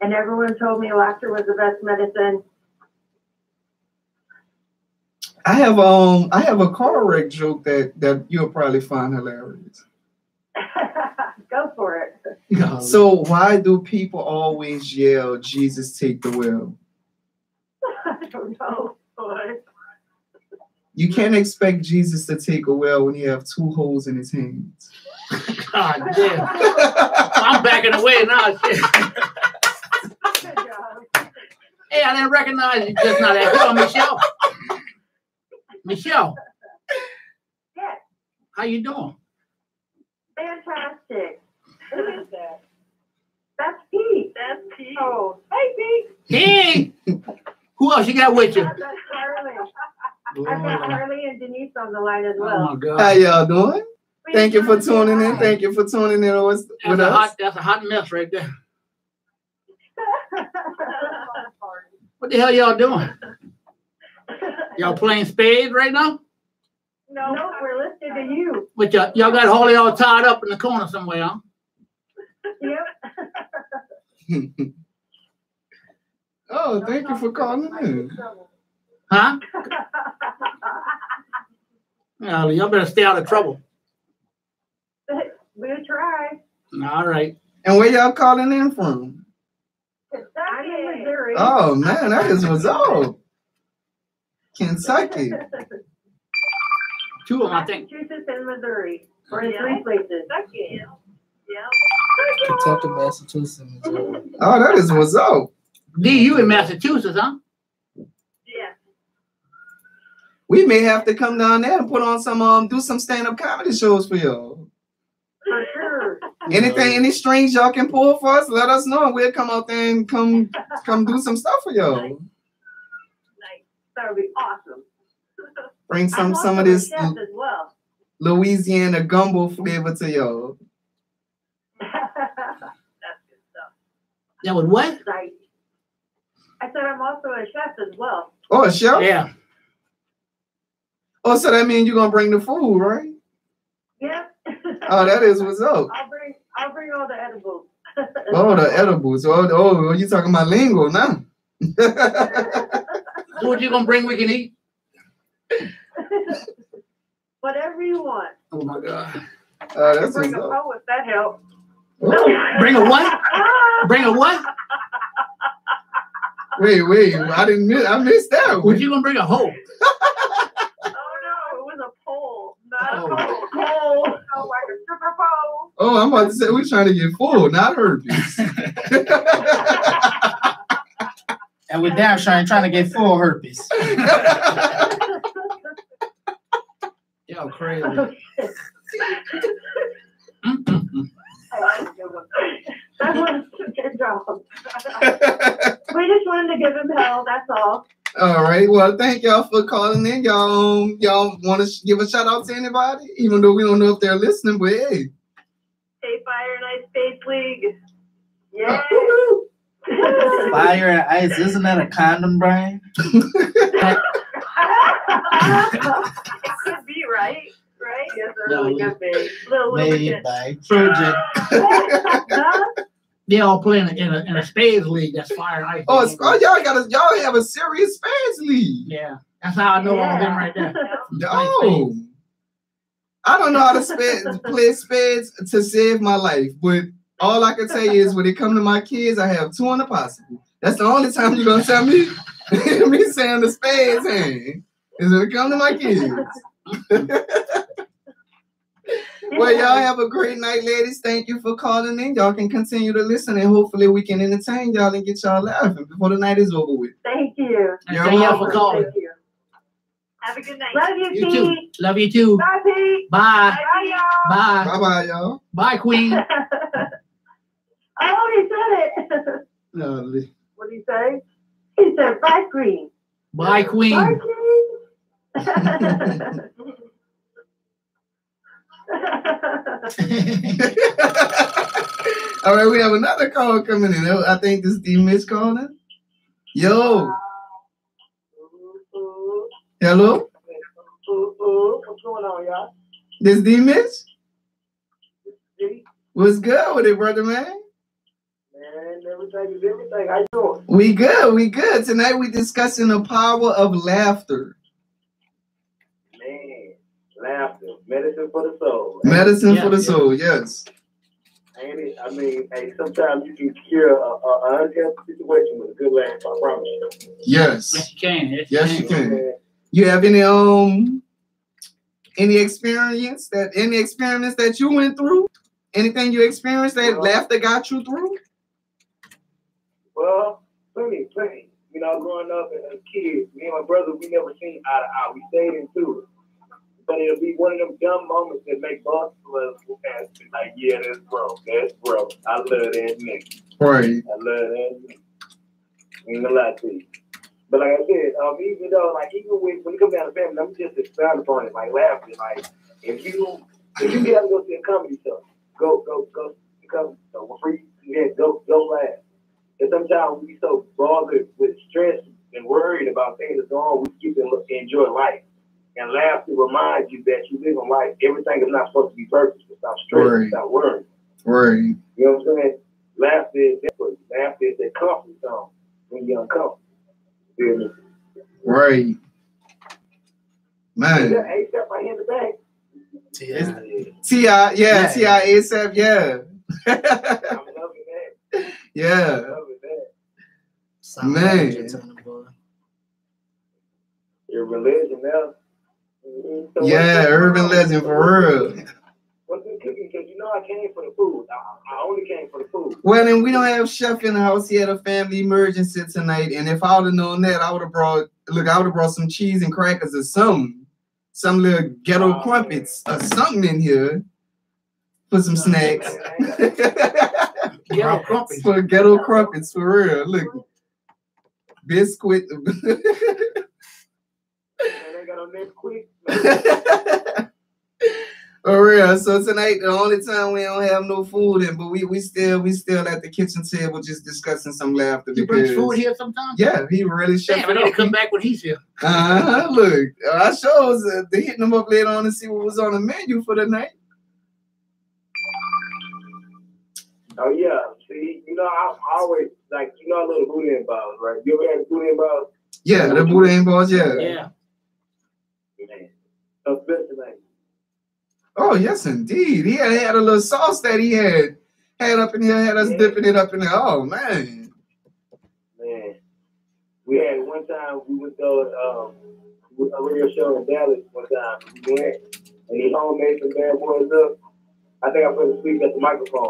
and everyone told me laughter was the best medicine. I have a car wreck joke that you'll probably find hilarious. Go for it. So why do people always yell, "Jesus, take the wheel"? I don't know. You can't expect Jesus to take a wheel when he have two holes in his hands. God damn. I'm backing away now. Good job. Hey, I didn't recognize you just now. Hello, Michelle. Michelle. Yes. How you doing? Fantastic. Who is that? That's Pete. Oh, hey, Pete. Hey. Who else you got with you? That's Harley. I've got Harley and Denise on the line as well. Oh my God. How y'all doing? Thank you for tuning in. Thank you for tuning in with us. That's a hot mess right there. What the hell y'all doing? Y'all playing spades right now? No, we're listening to you. But y'all got Holly all tied up in the corner somewhere, huh? Yep. Oh, thank you for calling in. Huh? Y'all better stay out of trouble. We'll try. All right. And where y'all calling in from? I'm in Missouri. Oh man, that is result. Kentucky. Two of them, I think. Massachusetts and Missouri. We're in three places. Kentucky. Kentucky, Massachusetts, and Missouri. Oh, that is result. D, you in Massachusetts, huh? Yeah. We may have to come down there and put on some do some stand-up comedy shows for y'all. For sure. Anything, any strings y'all can pull for us, let us know. We'll come out there and come do some stuff for y'all. Nice. That would be awesome. Bring I'm some of also a this chef as well. Louisiana gumbo flavor to y'all. That's good stuff. That was what? Right. I said I'm also a chef as well. Oh, a chef? Yeah. Oh, so that means you're gonna bring the food, right? Yeah. Oh, that is what's up. I'll bring all the edibles. Oh, the edibles. Oh, you talking about lingo now? So what you gonna bring we can eat? Whatever you want. Oh my God. That's Bring what's a up. hoe if that helps. Oh, Bring a what? Bring a what? wait, I missed that What one. you gonna bring a hoe? Oh no, it was a pole, not a pole. Pole. Oh, like a stripper pole. Oh, I'm about to say we're trying to get full, not herpes. And we're damn sure ain't trying to get full herpes. Y'all crazy. That was a good job. We just wanted to give him hell, that's all. All right. Well, thank y'all for calling in. Y'all want to give a shout out to anybody, even though we don't know if they're listening. But hey, Hey, Fire and Ice Space League. Yeah. Fire and ice, isn't that a condom, Brian? It could be, right? Right? Yes, it really could be. Little Made lubricant. by Trojan. They all play in a spades league. That's fire and ice. y'all have a serious fans league. Yeah, that's how I know all of them right there. Oh, I don't know how to play spades to save my life, but all I can tell you is when it comes to my kids, I have two on the possible. That's the only time you're gonna tell me me saying the spades hand is when it comes to my kids. Well, y'all have a great night, ladies. Thank you for calling in. Y'all can continue to listen, and hopefully we can entertain y'all and get y'all laughing before the night is over with. Thank you. Thank y'all for calling. Thank you. Have a good night. Love you, You Pete. too. Love you too. Bye, Pete. Bye. Bye, y'all. Bye. Bye-bye, y'all. Bye, Queen. Oh, he said it. Lovely. What did he say? He said, bye, Queen. Bye, Queen. Bye, Queen. All right, we have another call coming in. I think this is D-Mitch calling. Yo. Hello? What's going on, y'all? This D-Mitch? What's good with it, brother, man? Man, everything is everything. How you doing? We good. Tonight we discussing the power of laughter. Man, laughter, medicine for the soul. Medicine for the soul, yes. Ain't it? I mean, hey, sometimes you can cure an unhealthy situation with a good laugh. I promise you. Yes. Yes, you can. Yes, you can. You have any experience that you went through? Anything you experienced that laughter got you through? Well, plenty. You know, growing up as kids, me and my brother, we never seen eye to eye. We stayed into it. But it'll be one of them dumb moments that make both of us be like, yeah, that's bro. I love that nigga. Right. I love that nigga. Ain't gonna lie to you. But like I said, even when it comes down to family, I'm just expound upon it, like laughing. Like if you have to go see a comedy show, go to the comedy show for free. Yeah, go laugh. And sometimes we be so bothered with stress and worried about things that's going on, we keep to enjoy life. And laughter reminds you that you live in life. Everything is not supposed to be perfect. It's not stress. Right. It's not worrying. Right. You know what I'm saying? Laughter is different. Laughter is that comfort zone when you're uncomfortable. Feel me? Right. Man. Hey, step right in the back. T.I. Yeah, T.I. ASAP, yeah. I'm loving that. Yeah. I'm loving that. Man. Urban legend now. So yeah, urban legend for real. What's the cooking? Because know I came for the food. I only came for the food. Well, then we don't have chef in the house. He had a family emergency tonight, and if I would have known that, I would have brought some cheese and crackers or something, some little ghetto crumpets or something in here for some snacks. Ghetto crumpets. For ghetto crumpets, for real. Look, biscuit. And they got on this quick. For real. So tonight, the only time we don't have no food in, but we still at the kitchen table just discussing some laughter. He brings food here sometimes? Yeah, he really chef Damn, I need to come back when he's here. Look, I shows they hitting him up later on to see what was on the menu for the night. Oh yeah, see, you know, I always like, you know, I love the boudin balls, right? You ever had the boudin balls? Yeah, the boudin balls, yeah. Yeah. Man, so special, like. Oh yes, indeed. He had a little sauce that he had up in here, had us dipping it up in there. Oh man. Man, we had one time we went to a radio show in Dallas one time. We went and he homemade some bad boys up. I think I put a sleep at the microphone.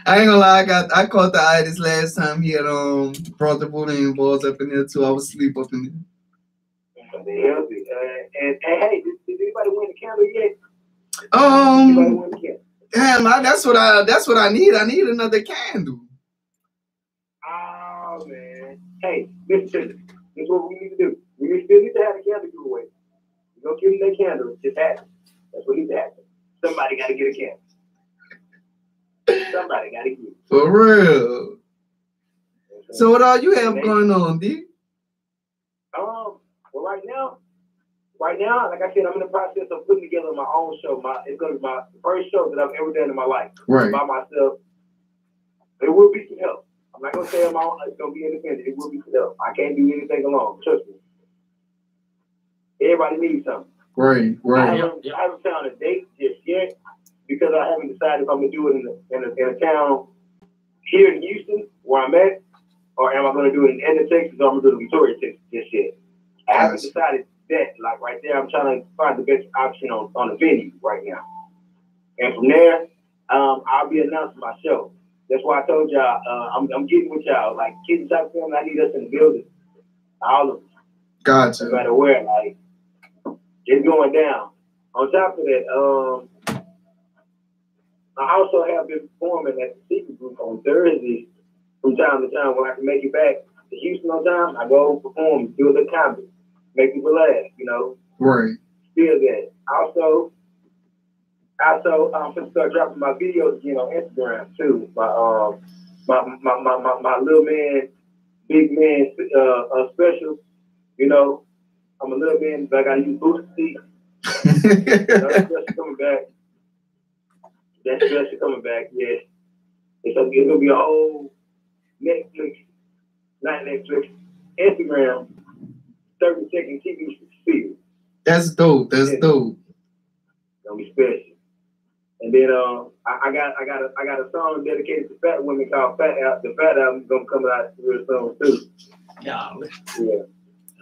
I ain't gonna lie, I caught the eye this last time he had brought the boudin balls up in there too. I was asleep up in there. Healthy. And hey, did anybody win the candle yet? Anybody win the candle? Damn, that's what I need. I need another candle. Oh man. Hey, listen to this. This is what we need to do. We still need to have a candle giveaway. We're gonna give them that candle. Just happen. That's what needs to happen. Somebody gotta get a candle. Somebody gotta get it. For real. So what all you have going on, D? Well, right now, like I said, I'm in the process of putting together my own show. It's gonna be my first show that I've ever done in my life. Right. By myself. There will be some help. I'm not gonna say it's gonna be independent. It will be some help. I can't do anything alone. Trust me. Everybody needs something. Right. I haven't found a date just yet because I haven't decided if I'm gonna do it in a town here in Houston where I'm at, or am I gonna do it in Edna, Texas, or I'm gonna do it in Victoria, Texas just yet. I haven't decided that. Like right there, I'm trying to find the best option on the venue right now. And from there, I'll be announcing my show. That's why I told y'all I'm getting with y'all. Like Kids Top Film, I need us in the building. All of them. Gotcha. No matter where, like it's going down. On top of that, I also have been performing at the Secret Group on Thursdays from time to time when I can make it back to Houston on time. I go perform, do a little comedy, make people laugh, you know. Right. Still that. Also, I'm gonna start dropping my videos again on Instagram too. My little man, big man special. You know, I'm a little man, but I gotta use booster seats. That special coming back. That special coming back. Yeah, it's gonna be a whole Netflix, not Netflix, Instagram, 30-second TV spiel. That's dope. That's dope. It's gonna be special. And then I got a song dedicated to fat women called Fat Out. The Fat Album's gonna come out real soon too. Yeah.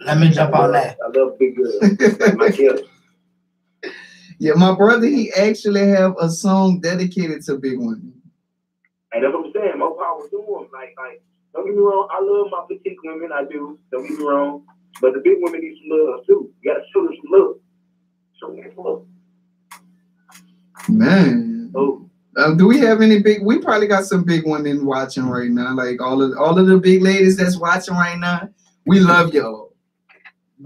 Let me jump on that. I love big girls. My kids. Yeah, my brother, he actually have a song dedicated to big women. And that's what I'm saying. More power to them. Like, don't get me wrong. I love my petite women. I do. Don't get me wrong. But the big women need some love too. You gotta show them some love. Show them some love. Man. Oh. Do we have any big? We probably got some big women watching right now. Like all of the big ladies that's watching right now. We love y'all.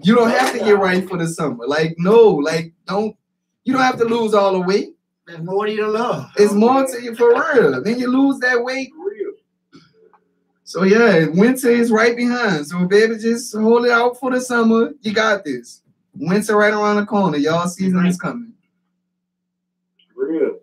You don't have to get right for the summer. Like no, like don't. You don't have to lose all the weight. There's more to you to love. It's more to you for real. Then you lose that weight. So yeah, winter is right behind. So baby, just hold it out for the summer. You got this. Winter right around the corner. Y'all season is coming. Real. You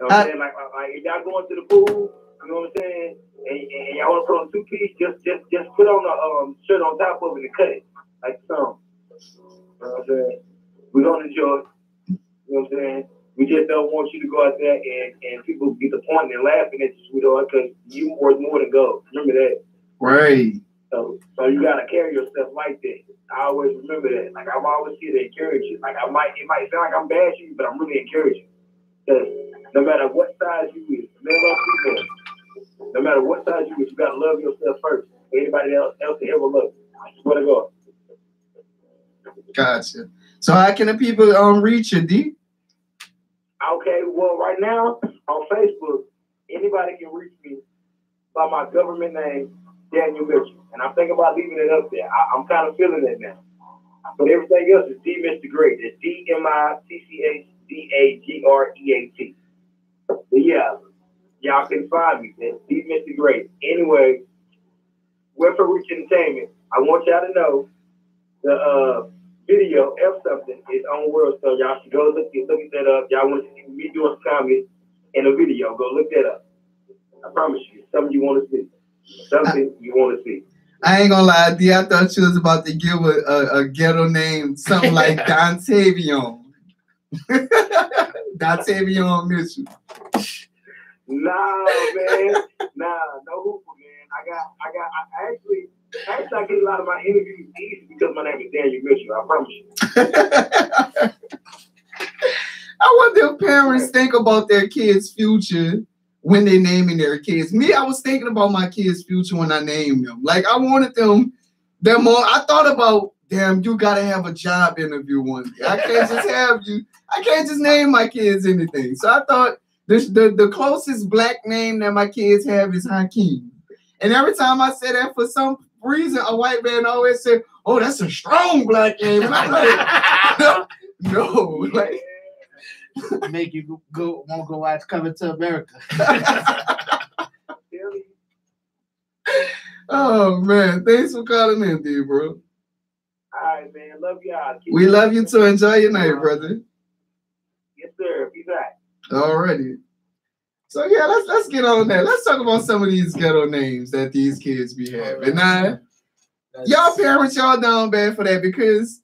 know what I'm saying? Like if y'all going to the pool, you know what I'm saying? And y'all want to put on 2-piece, just put on a shirt on top of it and cut it. Like the song. You know what I'm saying? We're gonna enjoy it. You know what I'm saying? We just don't want you to go out there and people get disappointed and laughing at you, sweetheart, because you worth more than gold. Remember that. Right. So you gotta carry yourself like that. I always remember that. Like I'm always here to encourage you. Like it might sound like I'm bashing you, but I'm really encouraging. Because no matter what size you is, male or female, no matter what size you is, you gotta love yourself first. Anybody else can ever love you. I swear to God. Gotcha. So how can the people reach you, D? Okay, well, right now on Facebook, anybody can reach me by my government name, Daniel Mitchell. And I'm thinking about leaving it up there. I'm kind of feeling it now. But everything else is D Mr. Great. It's DMITCHDAGREAT. But yeah, y'all can find me. It's D Mr. Great. Anyway, Welfare Rich Entertainment. I want y'all to know the video F something is on World Star. Y'all should go look that up. Y'all want to see me doing some comedy in a video? Go look that up. I promise you, it's something you want to see. Something you want to see. I ain't gonna lie, D. I thought you was about to give a ghetto name, something like Dontavion. Dontavion Mitchell. Nah, man. Nah, no hooper, man. I actually I get a lot of my interviews easy because my name is Daniel Mitchell. I promise you. I wonder if parents think about their kids' future when they naming their kids. Me, I was thinking about my kids' future when I named them. Like I wanted them more. I thought about, damn, you gotta have a job interview one day. I can't just have you. I can't just name my kids anything. So I thought the closest black name that my kids have is Hakeem. And every time I say that, for some reason, a white man always said, "Oh, that's a strong black name." And I'm like, no, like. Make you won't go watch Coming to America. Oh man, thanks for calling in, D, bro. All right, man. Love y'all. We love you too. Enjoy your night, brother. Yes, sir. Be back. Alrighty. So yeah, let's get on that. Let's talk about some of these ghetto names that these kids be having. Now, y'all parents, y'all down bad for that because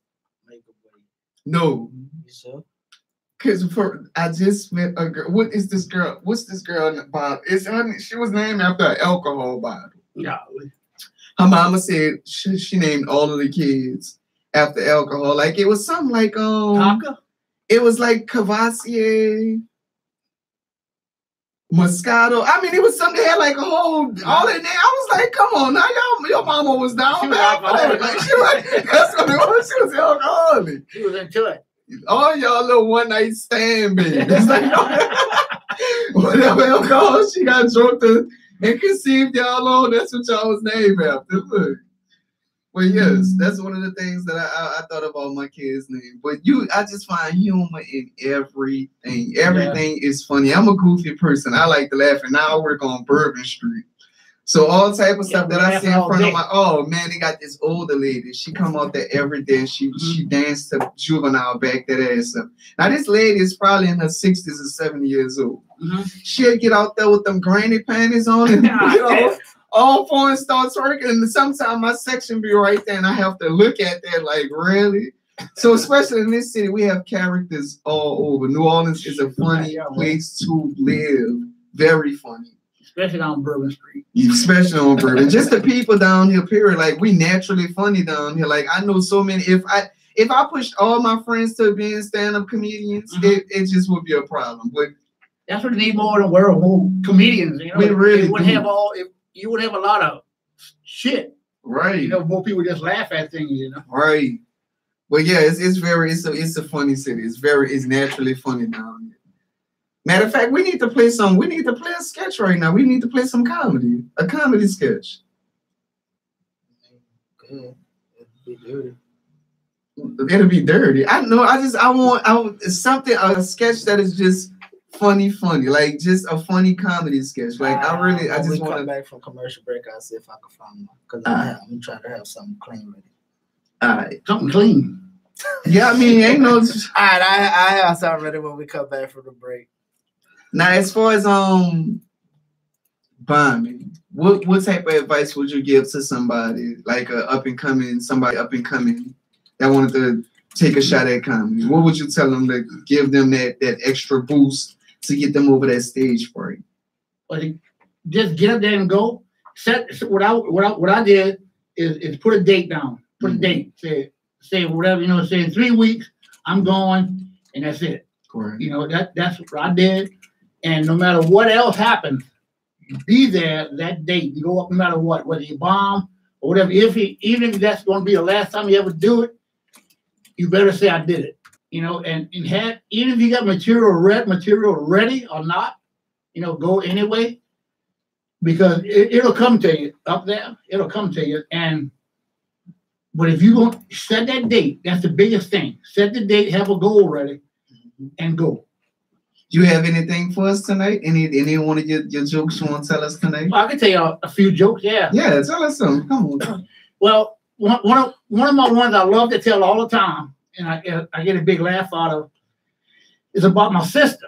no. Because I just met a girl. What is this girl? What's this girl about? She was named after an alcohol bottle. Yeah. Her mama said she named all of the kids after alcohol. Like it was something like Tonka? It was like Cavassier, Moscato. I mean, it was something that had like a whole all in there. I was like, come on now, your mama was down bad for that. Like, that's what it was. She was alcoholic. She was into it. All y'all little one night stand, baby. It's like, whatever alcohol she got drunk and conceived y'all on, that's what y'all was named after. Look. Well, yes, that's one of the things that I thought about my kid's name. But I just find humor in everything. Everything is funny. I'm a goofy person. I like to laugh, and now I work on Bourbon Street. So all type of stuff that I see in front of my, oh man, they got this older lady. She come out there every day. She danced to Juvenile, back that ass up. Now this lady is probably in her 60s or 70 years old. She'll get out there with them granny panties on and all four and start twerking. And sometimes my section be right there and I have to look at that like, really? So especially in this city, we have characters all over. New Orleans is a funny place to live. Very funny. Especially on Bourbon Street. Especially on Bourbon. Just the people down here, period. Like, we naturally funny down here. Like, I know so many. If I pushed all my friends to being stand-up comedians, it just would be a problem. But that's what they need more in the world, more comedians. You know, we really would have you would have a lot of shit. Right. You know, more people just laugh at things, you know. Right. But yeah, it's a funny city. It's naturally funny down here. Matter of fact, we need to play a sketch right now. We need to play some comedy. A comedy sketch. Good. It'll be dirty. It'll be dirty. I know. I want something, a sketch that is just funny, like just a funny comedy sketch. Like I just want to come back from commercial break. I'll see if I can find one because I'm trying to have something clean ready. All right, something clean. Yeah, I mean, ain't no. All right, I have something ready when we come back from the break. Now, as far as bombing, what type of advice would you give to somebody like somebody up and coming that wanted to take a shot at comedy? What would you tell them to give them that extra boost to get them over that stage fright? Well, just get up there and go. What I did is put a date down. Put a date. Say say whatever, you know, say in 3 weeks, I'm going, and that's it. Correct. You know, that's what I did. And no matter what else happens, be there that date. You go up no matter what, whether you bomb or whatever. Even if that's going to be the last time you ever do it, you better say I did it. You know, and even if you got material ready or not, you know, go anyway, because it'll come to you up there. It'll come to you. But if you don't set that date, that's the biggest thing. Set the date, have a goal ready, and go. You have anything for us tonight? Any one of your jokes you want to tell us tonight? Well, I can tell you a few jokes, yeah. Yeah, tell us some. Come on. Well, one of my ones I love to tell all the time, and I get a big laugh out of, is about my sister.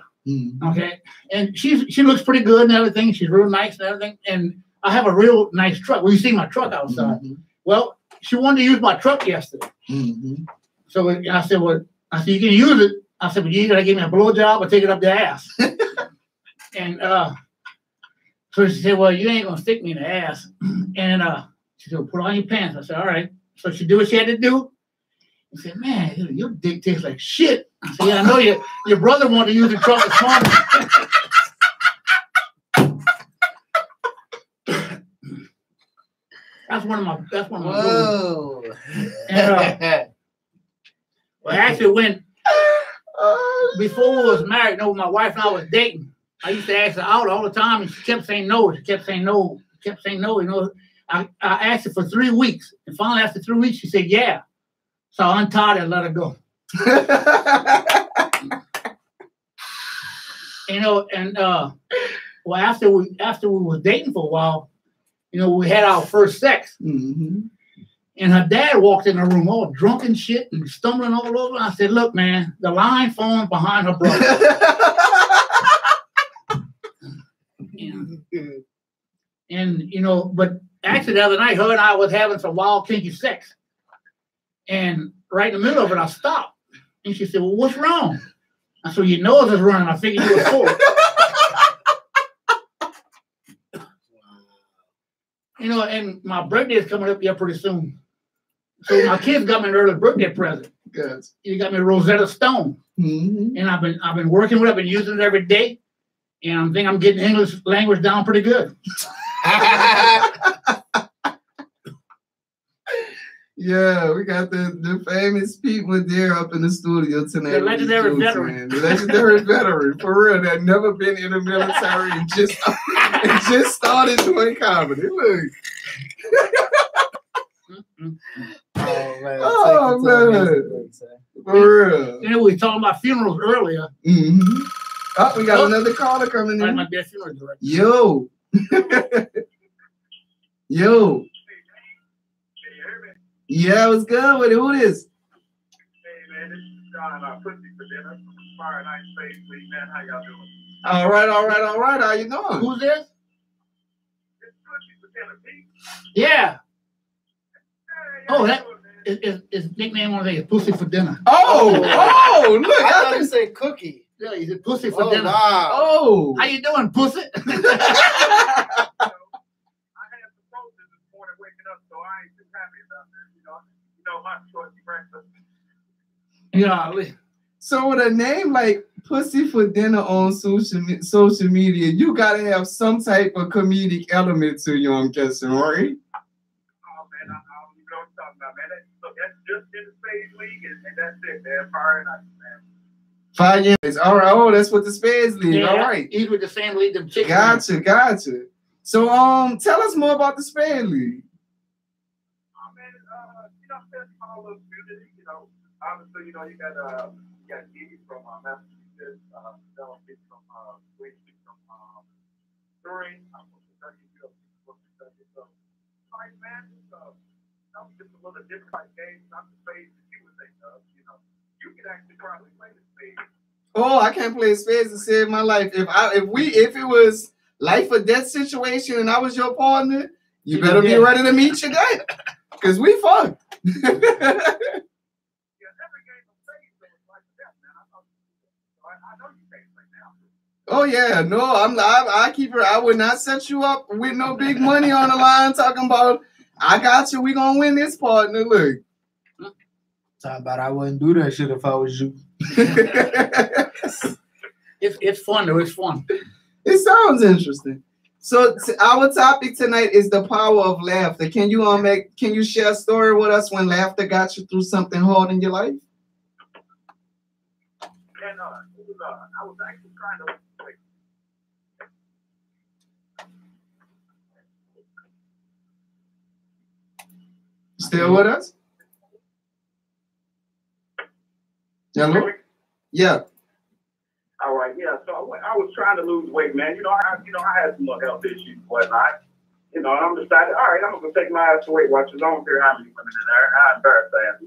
Okay, and she looks pretty good and everything. She's real nice and everything. And I have a real nice truck. Well, you see my truck outside. Well, she wanted to use my truck yesterday. So I said, you can use it. I said, but you gotta give me a blowjob or take it up the ass. And so she said, well, you ain't gonna stick me in the ass. And she said, well, put on your pants. I said, all right. So she did what she had to do. I said, man, your dick tastes like shit. I said, yeah, I know your brother wanted to use the truck this morning. That's one of my Whoa. And, well, actually, when before we was married, no, my wife and I was dating. I used to ask her out all the time, and she kept saying no. She kept saying no. She kept saying no. You know, I asked her for 3 weeks, and finally, after 3 weeks, she said yeah. So I untied her and let her go. You know, and well, after we was dating for a while, you know, we had our first sex. And her dad walked in the room all drunk and shit and stumbling all over. I said, look, man, the line formed behind her brother. And, you know, but actually the other night, her and I was having some wild, kinky sex. And right in the middle of it, I stopped. And she said, well, what's wrong? I said, your nose is running. I figured you were full. You know, and my birthday is coming up here pretty soon. So my kids got me an early birthday present. Good. You got me a Rosetta Stone. And I've been working with it. I've been using it every day. And I think I'm getting English language down pretty good. Yeah, we got the famous people there up in the studio tonight. The legendary veteran. The legendary veteran, for real, that never been in the military and just started doing comedy. Look. Oh, man. For real. You know, we were talking about funerals earlier. Oh, we got another caller coming in. My best funeral director. Yo. Yo. Yeah, what's good with it? Who this? Hey, man, this is John. Pussy for dinner from Fire Night Space League, man. How y'all doing? All right. How you doing? Who's this? It's Pussy for dinner, Pete. Yeah. Hey, Oh, that his nickname one day is Pussy for Dinner. Oh, look. I thought you said Cookie. Yeah, he said Pussy for Dinner. Wow. Oh. How you doing, Pussy? I had some posters this morning waking up, so I ain't too happy about that. You know my shorty breakfast. Yeah. So with a name like Pussy for Dinner on social media, you gotta have some type of comedic element to you, I'm guessing, right? Oh man, I don't even know what you're talking about, man. That's just in the Space League, and that's it, man. Fire Night, man. 5 years. All right. Oh, that's what the Spades League. Yeah, all right. He's with the same league, them chicks. Gotcha. So tell us more about the Spades League. Oh man, it's a small little community, obviously, you got Stevie from Massachusetts, Penelope from Quincy, from Missouri, I'm from Kentucky, so like man, it's just a little different like games, not the spades that you would think of, you could actually probably play the spades. Oh, I can't play spades to save my life. If it was life or death situation and I was your partner, you better be ready to meet your guy. Cause we fucked. Oh yeah, no, I keep her. I would not set you up with no big money on the line talking about I got you, we gonna win this partner. Look. Talking about I wouldn't do that shit if I was you. It's fun though. It's fun. It sounds interesting. So our topic tonight is the power of laughter. Can you share a story with us when laughter got you through something hard in your life? And I was actually trying to. Still with us? Hello? Yeah. All right, yeah. So I was trying to lose weight, man. I had some health issues and whatnot. And I'm decided, all right, I'm gonna take my ass to Weight Watchers. I don't care how many women in there. I embarrass that,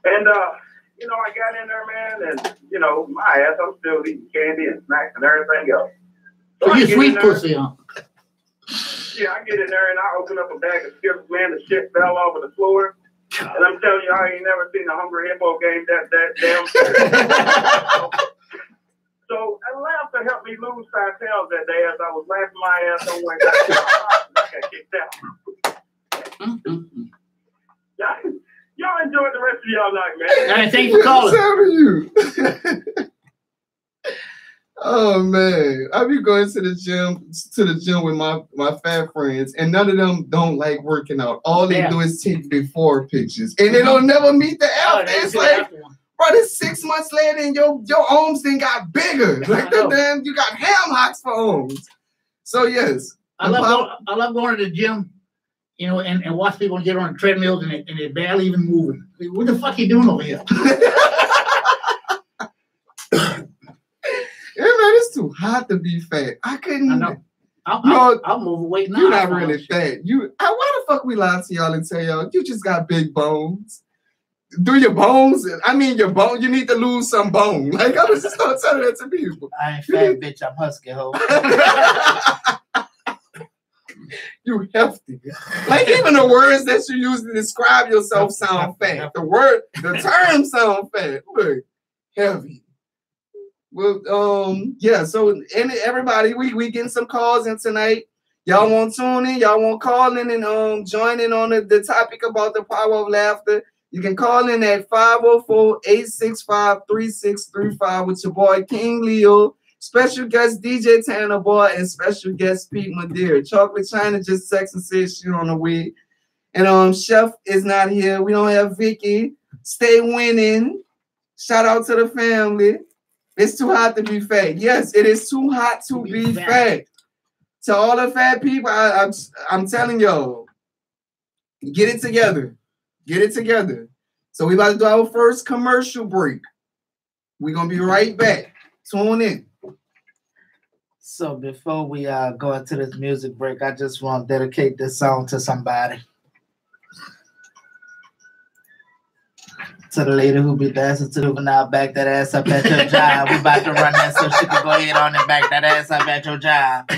And I got in there, man, and my ass, I'm still eating candy and snacks and everything else. So you sweet pussy, huh? Yeah, I get in there and I open up a bag of Skittles, man. The shit fell over the floor. And I'm telling you, I ain't never seen a Hungry Hippo game that damn. So I laughed to help me lose 5 pounds that day as I was laughing my ass on way back to my house. I got kicked out. Y'all enjoy the rest of y'all night, man. All right, thanks for calling. You. Oh man, I be going to the gym with my fat friends, and none of them don't like working out. All they do is take before pictures, and they don't never meet the after. It's like, bro, it's 6 months later, and your arms then got bigger. Like damn, you got ham hocks for arms. So yes, I love going to the gym, and watch people get on the treadmills and they're barely even moving. What the fuck you doing over here? Yeah, man, it's too hot to be fat. I couldn't. I know. I'm overweight now. You're not really fat. Why the fuck we lie to y'all and tell y'all you just got big bones? Do your bones? I mean, your bone. You need to lose some bone. Like I was just gonna tell that to people. I ain't fat, bitch. I'm husky, hoe. You hefty. Like even the words that you use to describe yourself sound fat. The term sound fat. Look, heavy. Well, yeah. So, everybody, we getting some calls in tonight. Y'all want to tune in? Y'all want to call in and join in on the topic about the power of laughter? You can call in at 504-865-3635 with your boy King Leo, special guest DJ Tanner Boy, and special guest Pete Madeira. Chocolate China just texted and said she on the way, and Chef is not here. We don't have Vicky. Stay winning. Shout out to the family. It's too hot to be fat. Yes, it is too hot to be fat. To all the fat people, I'm telling y'all, get it together. Get it together. So we about to do our first commercial break. We're going to be right back. Tune in. So before we go into this music break, I just want to dedicate this song to somebody. To the lady who be dancing to the now back that ass up at your job. We about to run that so she can go ahead on and back that ass up at your job.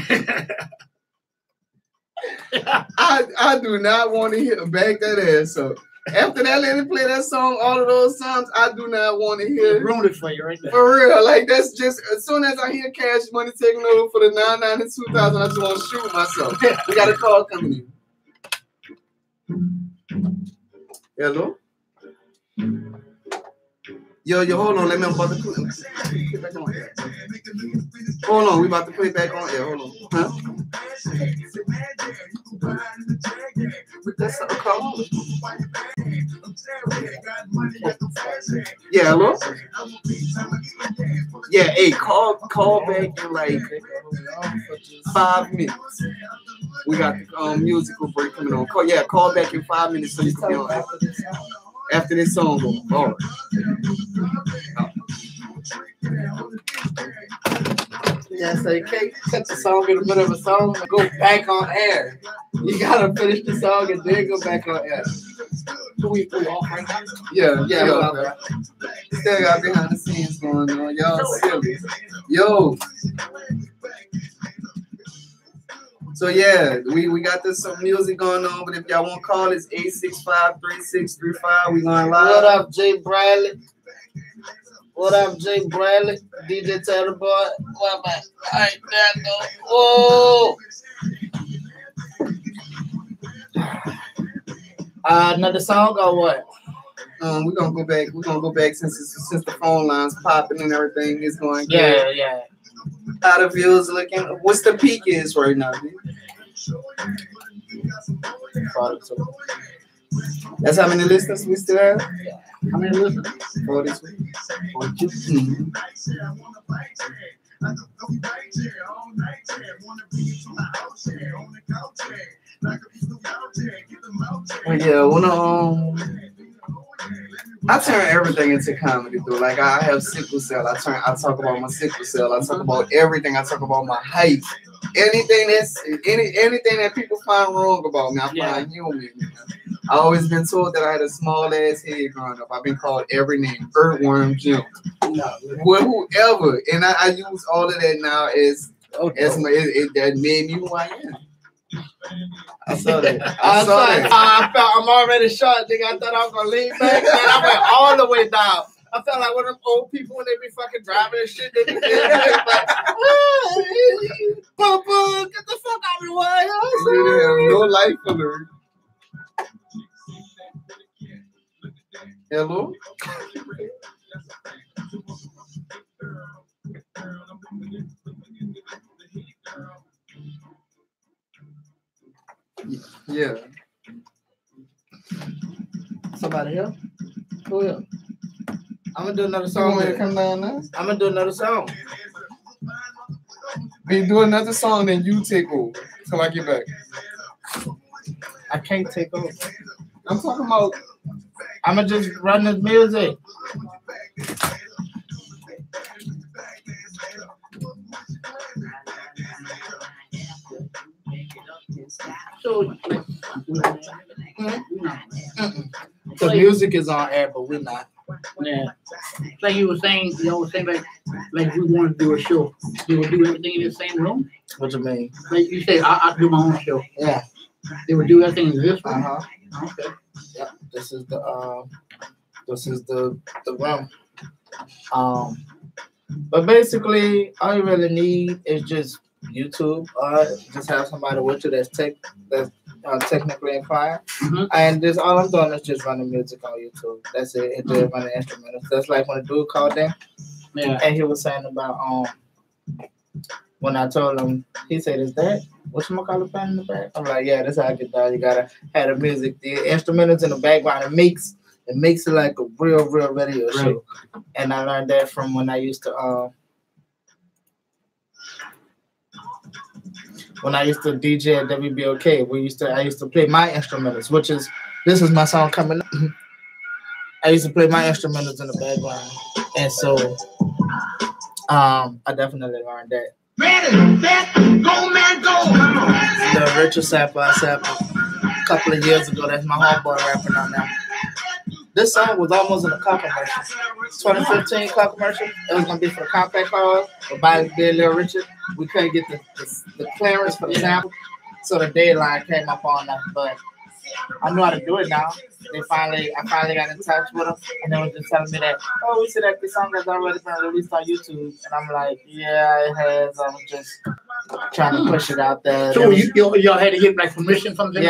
I do not want to hear back that ass up. After that lady play that song, all of those songs, I do not want to hear. Ruined it for you right there. For real. Like that's just as soon as I hear Cash Money taking over for the 99 and 2000, I just want to shoot myself. We got a call coming in. Hello? Yo, hold on. Let me about to put it back on air. Hold on, we about to put it back on air. Hold on. Huh? That's so cool. Yeah, hello? Yeah, hey, call back in like 5 minutes. We got the musical break coming on. Call back in 5 minutes so you can be on air. After this song goes. All right. Yeah, so you can't cut the song in the middle of a song and go back on air. You gotta finish the song and then go back on air. We off right now? Yeah. Still got behind the scenes going on. Y'all silly. Yo. So yeah, we got some music going on, but if y'all want to call, it's 865-3635. We going live. What up, Jay Bradley? What up, Jay Bradley? DJ Tanner Boy. What am I? All right, there I go. Whoa. Another song or what? We're gonna go back. We're gonna go back since the phone lines popping and everything is going. Yeah, good. yeah. How the views looking? What's the peak is right now? Dude? That's how many listeners we still have? How many listeners? 42. 42. Mm-hmm. Yeah, I turn everything into comedy, though. Like I have sickle cell. I talk about my sickle cell. I talk about everything. I talk about my height. Anything that people find wrong about me, I find human. I always been told that I had a small ass head growing up. I've been called every name, earthworm, Jim, whoever, and I use all of that now as that made me who I am. I saw that. I'm already short, nigga. I thought I was gonna lean back, man. I went all the way down. I felt like one of them old people when they be fucking driving and shit. They be like, Papa, get the fuck out of the way. You have no life for them. Hello? Yeah. Somebody here? Who here? I'm gonna do another You song. want me to come down now? I'm gonna do another song. We do another song, then you take over till I get back. I can't take over. I'm talking about. I'm gonna just run this music. So, The music is on air, but we're not. yeah. Like you were saying, like we want to do a show. They would do everything in the same room. What you mean? Like you say, I do my own show. Yeah. They would do everything in this room. Okay. Yeah. This is the room. But basically, all you really need is just YouTube, or just have somebody with you that's technically inclined. Mm-hmm. And just all I'm doing is just running music on YouTube. That's it. And just running instrumentals. That's like when a dude called in, and he was saying about when I told him, he said, "Is that what's my color pen in the back?" I'm like, "Yeah, that's how I get done. You gotta have the music, the instrumentals in the background. It makes it like a real radio show." And I learned that from when I used to DJ at WBOK. I used to play my instrumentals, this is my song coming up. I used to play my instrumentals in the background, and so I definitely learned that. The Richard sample I sampled a couple of years ago. That's my homeboy rapping on that. This song was almost in a car commercial. 2015 car commercial. It was gonna be for the compact cars, but by Little Richard, we couldn't get the clearance for the sample, so the deadline came up on that. But I know how to do it now. I finally got in touch with them, and they were just telling me that, "Oh, we see that this song has already been released on YouTube," and I'm like, "Yeah, it has. I was just trying to push it out there." So y'all had to get like permission from them?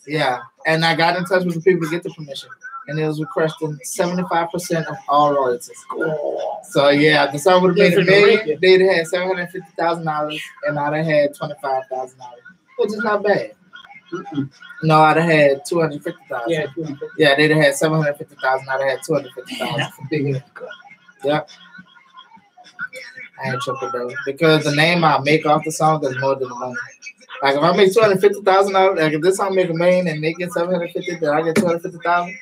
Yeah. And I got in touch with the people to get the permission. And it was requesting 75% of all royalties. So yeah, the song would have made $1 million. They'd had $750,000, and I'd have had $25,000, which is not bad. Mm-mm. No, I'd have had $250,000. Yeah, yeah, they'd have had $750,000. I'd have had $250,000. Yep. I ain't tripping though, because the name I make off the song is more than the money. Like if I make $250,000, like if this song make $1 million and they get $750,000, then I get $250,000.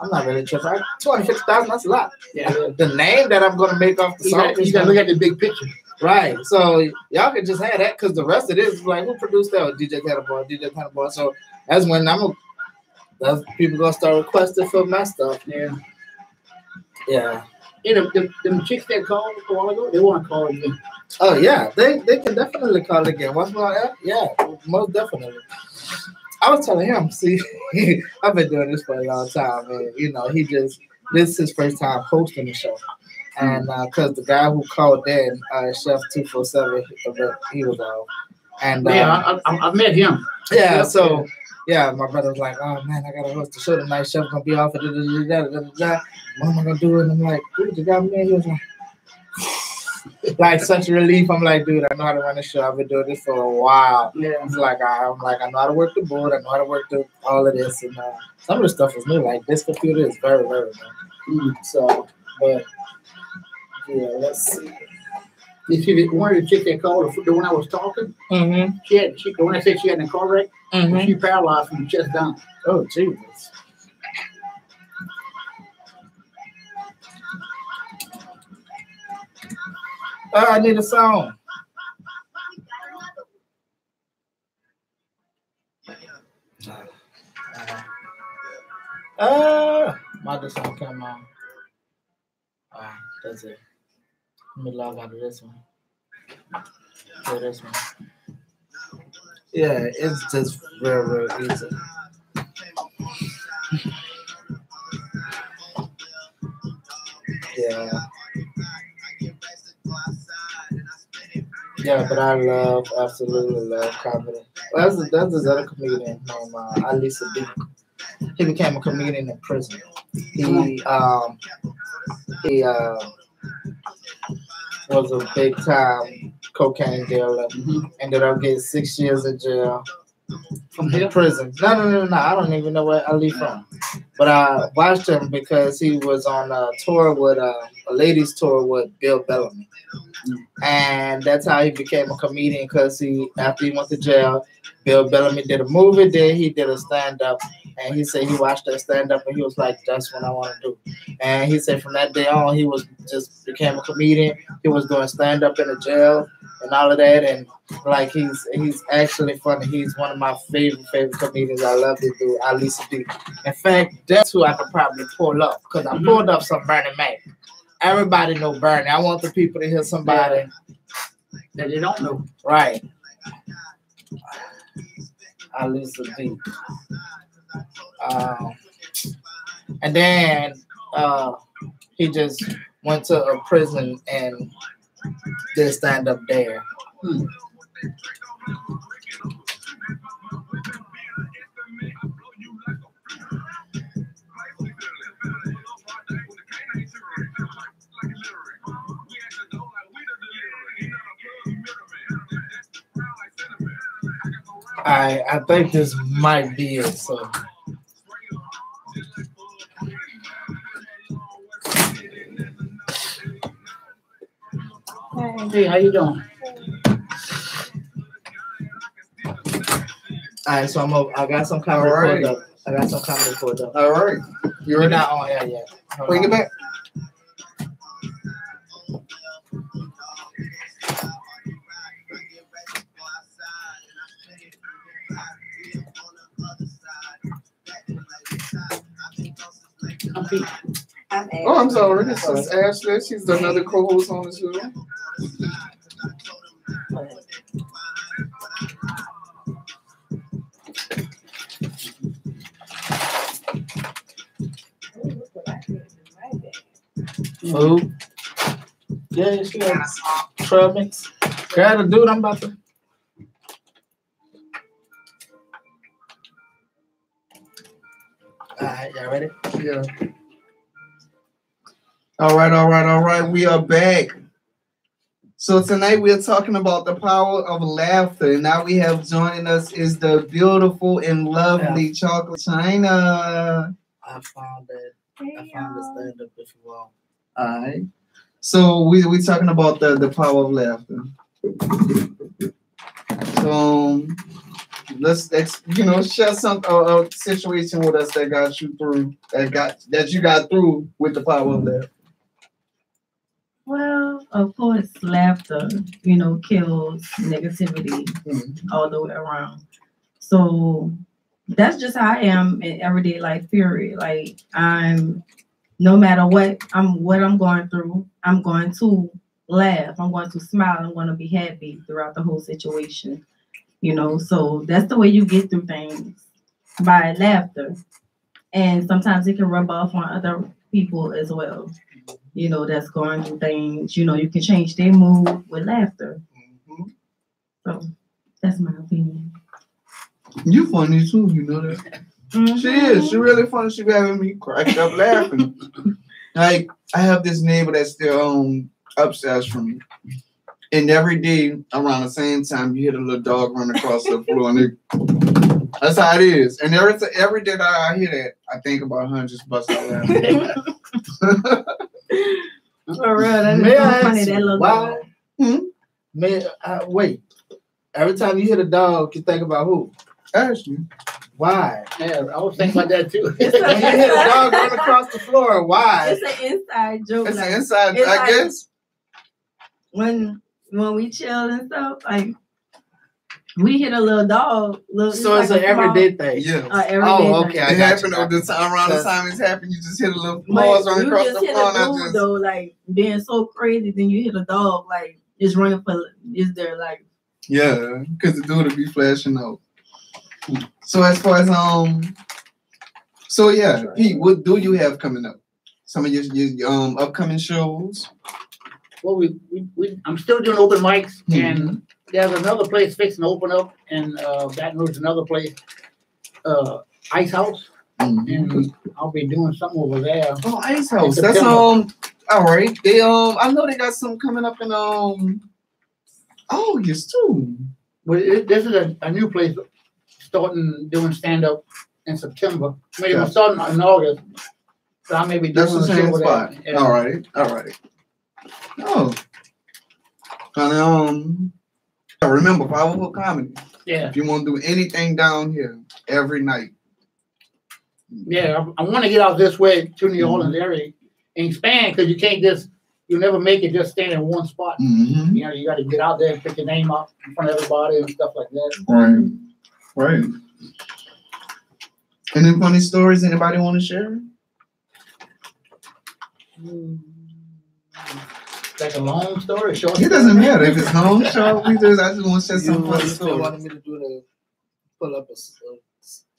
I'm not really tripping. $250,000, that's a lot. Yeah. The name that I'm gonna make off the song, you gotta look at the big picture. Right. So y'all can just have that, because the rest of this is like, who produced that? DJ Tenderboy. So that's when that's people gonna start requesting for my stuff. Yeah. Yeah. You know, them chicks that called a while ago, they want to call again. Oh yeah, they can definitely call again. What's going on? Yeah, most definitely. I was telling him, see, I've been doing this for a long time, and you know, this is his first time hosting the show, and because the guy who called in, Chef 247, he was out, and I met him. Yeah, so Yeah, my brother was like, oh man, I gotta host the show tonight. Chef gonna be off. What am I gonna do? And I'm like, dude, you got me. He was like such a relief. I'm like, dude, I know how to run a show. I've been doing this for a while. Yeah. It's like I'm like, I know how to work the board. I know how to work all of this, and some of the stuff is new. Like this computer is very, very new. So, but yeah, let's see. You see, one of the chicks that called the one I was talking. Mm-hmm. The one that said she had in a car wreck. Mm-hmm. She paralyzed from the chest down. Oh Jesus. I need a song. My song came on. That's it. Let me log out of this one. So this one. Yeah, it's just very, very easy. Yeah. Yeah, but I absolutely love comedy. Well, that's this other comedian named Alisa B. He became a comedian in prison. He was a big time cocaine dealer. Ended up getting 6 years in jail. From prison. No. I don't even know where Ali from. But I watched him because he was on a tour with a ladies tour with Bill Bellamy. And that's how he became a comedian, because after he went to jail, Bill Bellamy did a movie, then he did a stand-up, and he said he watched that stand-up and he was like, that's what I want to do. And he said from that day on, he was just became a comedian. He was doing stand-up in the jail and all of that, and like he's actually funny. He's one of my favorite comedians. I love this dude, Alisa B. In fact, that's who I could probably pull up, because I pulled up some Bernie Mac. Everybody know Bernie. I want the people to hear somebody that they don't know. Right. Alisa B. And then he just went to a prison and did stand up there. I think this might be it. So. Hey, how you doing? All right, so I got some comedy pulled up. I got some comedy pulled up. All right. You're not on air yet. Bring it back. I'm sorry. This is Ashley. She's another co-host on the show. Food. Yeah, she got trail mix. Got a dude, I'm about to. All right, y'all ready? Yeah. All right. We are back. So tonight we are talking about the power of laughter. And now we have joining us is the beautiful and lovely Chocolate China. I found it. I found the stand-up before. All right. So we talking about the power of laughter. So let's share some situation with us that got you through that you got through with the power of laughter. Well, of course, laughter, kills negativity all the way around. So that's just how I am in everyday life, period. Like, no matter what I'm going through, I'm going to laugh. I'm going to smile. I'm going to be happy throughout the whole situation. So that's the way you get through things, by laughter. And sometimes it can rub off on other people as well. That's going through things. You can change their mood with laughter. So that's my opinion. You funny too, you know that. She is. She really funny. She be having me cracked up laughing. Like I have this neighbor that's still upstairs from me, and every day around the same time you hear the little dog run across the floor, and that's how it is. And every day that I hear that, I think about her and just bust out laughing. For real, that's May so I funny. ask That little why? dog. Wait. Every time you hear the dog, you think about who? Ashley. Why? Yeah, I was thinking about that too. When you hear the dog run across the floor, why? It's an inside joke. It's like, an inside, it's I like guess. When we chill and stuff, like we hit a little dog. So it's an everyday thing. Yeah. Everyday okay. thing. I It got happened you. all the time. Around the time it's happened, you just hit a little claws But run you across just the hit floor. a And I dude just, though, like being so crazy. Then you hit a dog, like just running for is there like yeah, because the dude will be flashing out. So as far as so yeah, Pete, what do you have coming up? Some of your upcoming shows. Well, I'm still doing open mics, and there's another place fixing to open up in Baton Rouge, another place, Ice House, and I'll be doing something over there. Oh, Ice House. That's all right. They I know they got something coming up in August too. Well, this is a new place starting doing stand up in September. Maybe I'm starting in August, so I may be doing That's the same spot. Yeah. All right. Oh, and remember 504 Comedy. Yeah. If you want to do anything down here every night. Yeah, I want to get out this way to New Orleans area and expand, because you'll never make it just staying in one spot. You know, you got to get out there and pick your name up in front of everybody and stuff like that. Right. Any funny stories anybody want to share? Like a long story, short. It doesn't matter if it's long, short. I just want to share some funny You stories. wanted me to do the pull up a.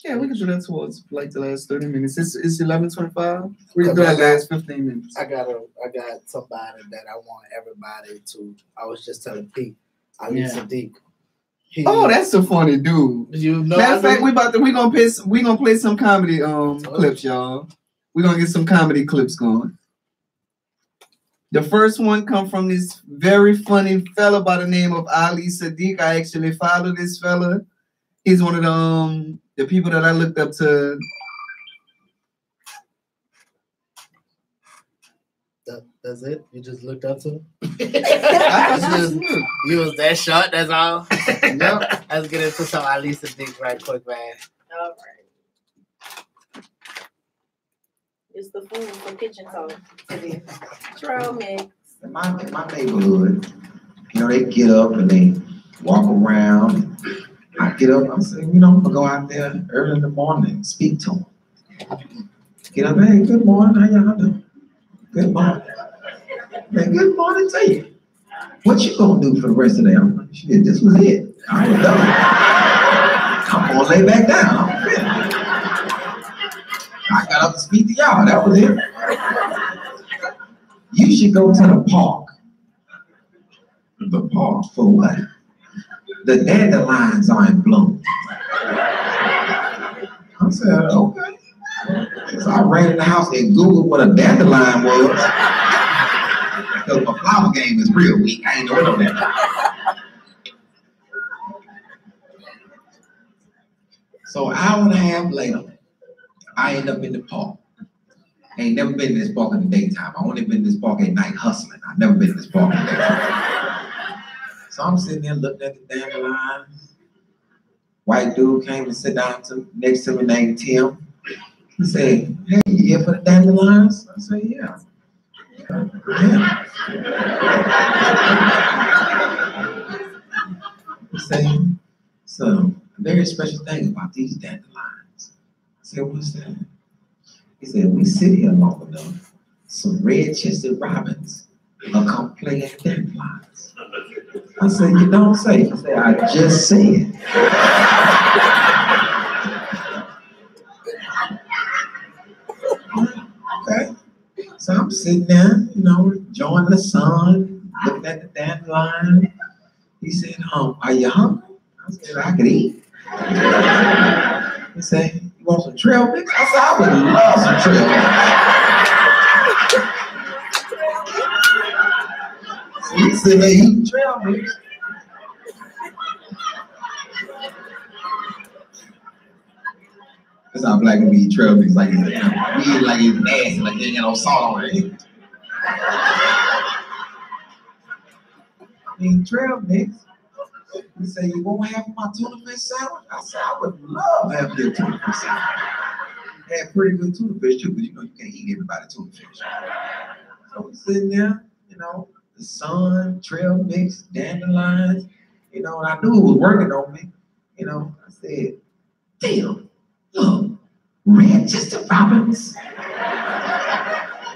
Yeah, we can do that towards like the last 30 minutes. It's 11:25. We can do that last 15 minutes. I got somebody that I want everybody to. I was just telling Pete, Ali Sadiq. That's a funny dude. You know, matter of fact, we gonna play some comedy clips, y'all. We're gonna get some comedy clips going. The first one come from this very funny fella by the name of Ali Sadiq. I actually follow this fella. He's one of the people that I looked up to. That's it? You just looked up to him? You You was that short, that's all? Yep. Let's get into some Ali Sadiq right quick, man. all right. It's the food for kitchen talk today. Trail mix. In my neighborhood, you know, they get up and they walk around. I get up, I'm saying, I'm gonna go out there early in the morning and speak to them. Get up, hey, good morning, how y'all doing? Good morning. Man, good morning to you. What you gonna do for the rest of the day? I'm like, shit, this was it. I was done. I'm gonna lay back down. I'm finished. I got up to speak to y'all, that was it. You should go to the park. The park for what? The dandelions are in bloom. I said, okay. So I ran in the house and Googled what a dandelion was. Because my flower game is real weak. I ain't know what that. So an hour and a half later, I end up in the park. I ain't never been in this park in the daytime. I only been in this park at night hustling. I've never been in this park in the daytime. So I'm sitting there looking at the dandelions. White dude came and sat down next to me named Tim. He said, hey, you here for the dandelions? I said, yeah. He said, so a very special thing about these dandelions. I said, what's that? He said, we sit here long enough, some red-chested robins will come play at dandelions. I said, you don't say. He said, I just said. Okay. So I'm sitting there, enjoying the sun, looking at the dandelion. He said, are you hungry? I said, I could eat. He said, you want some trail mix? I said, I would love some trail mix. So he said, they eat trail mix. That's how black people eat trail mix, like we eat like it's nasty, like they ain't got no salt on it. I mean, trail mix. He said, you won't have my tuna fish sandwich? I said, I would love to have your tuna fish sandwich. They had pretty good tuna fish too, but you know you can't eat everybody tuna fish. So we're sitting there, you know, the sun, trail mix, dandelions, you know, and I knew it was working on me. You know, I said, damn, look, red chester robins.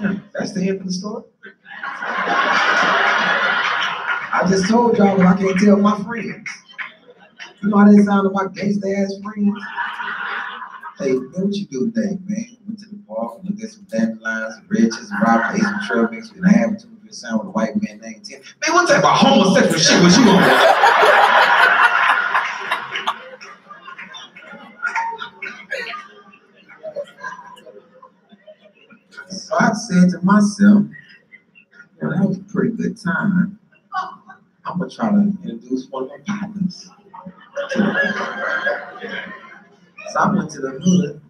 Yeah, that's the end of the story. I just told y'all what I can't tell my friends. You know how they sound to my gangsta ass friends? Hey, man, what you do today, man? Went to the park, looked at some dandelions, some red chester robins, ate some trail mix, and I had a tuna-fish sandwich with a white man named Tim. Man, what type of homosexual shit was you on? So I said to myself, well, that was a pretty good time. I'm gonna try to introduce one of my partners. So I went to the hood,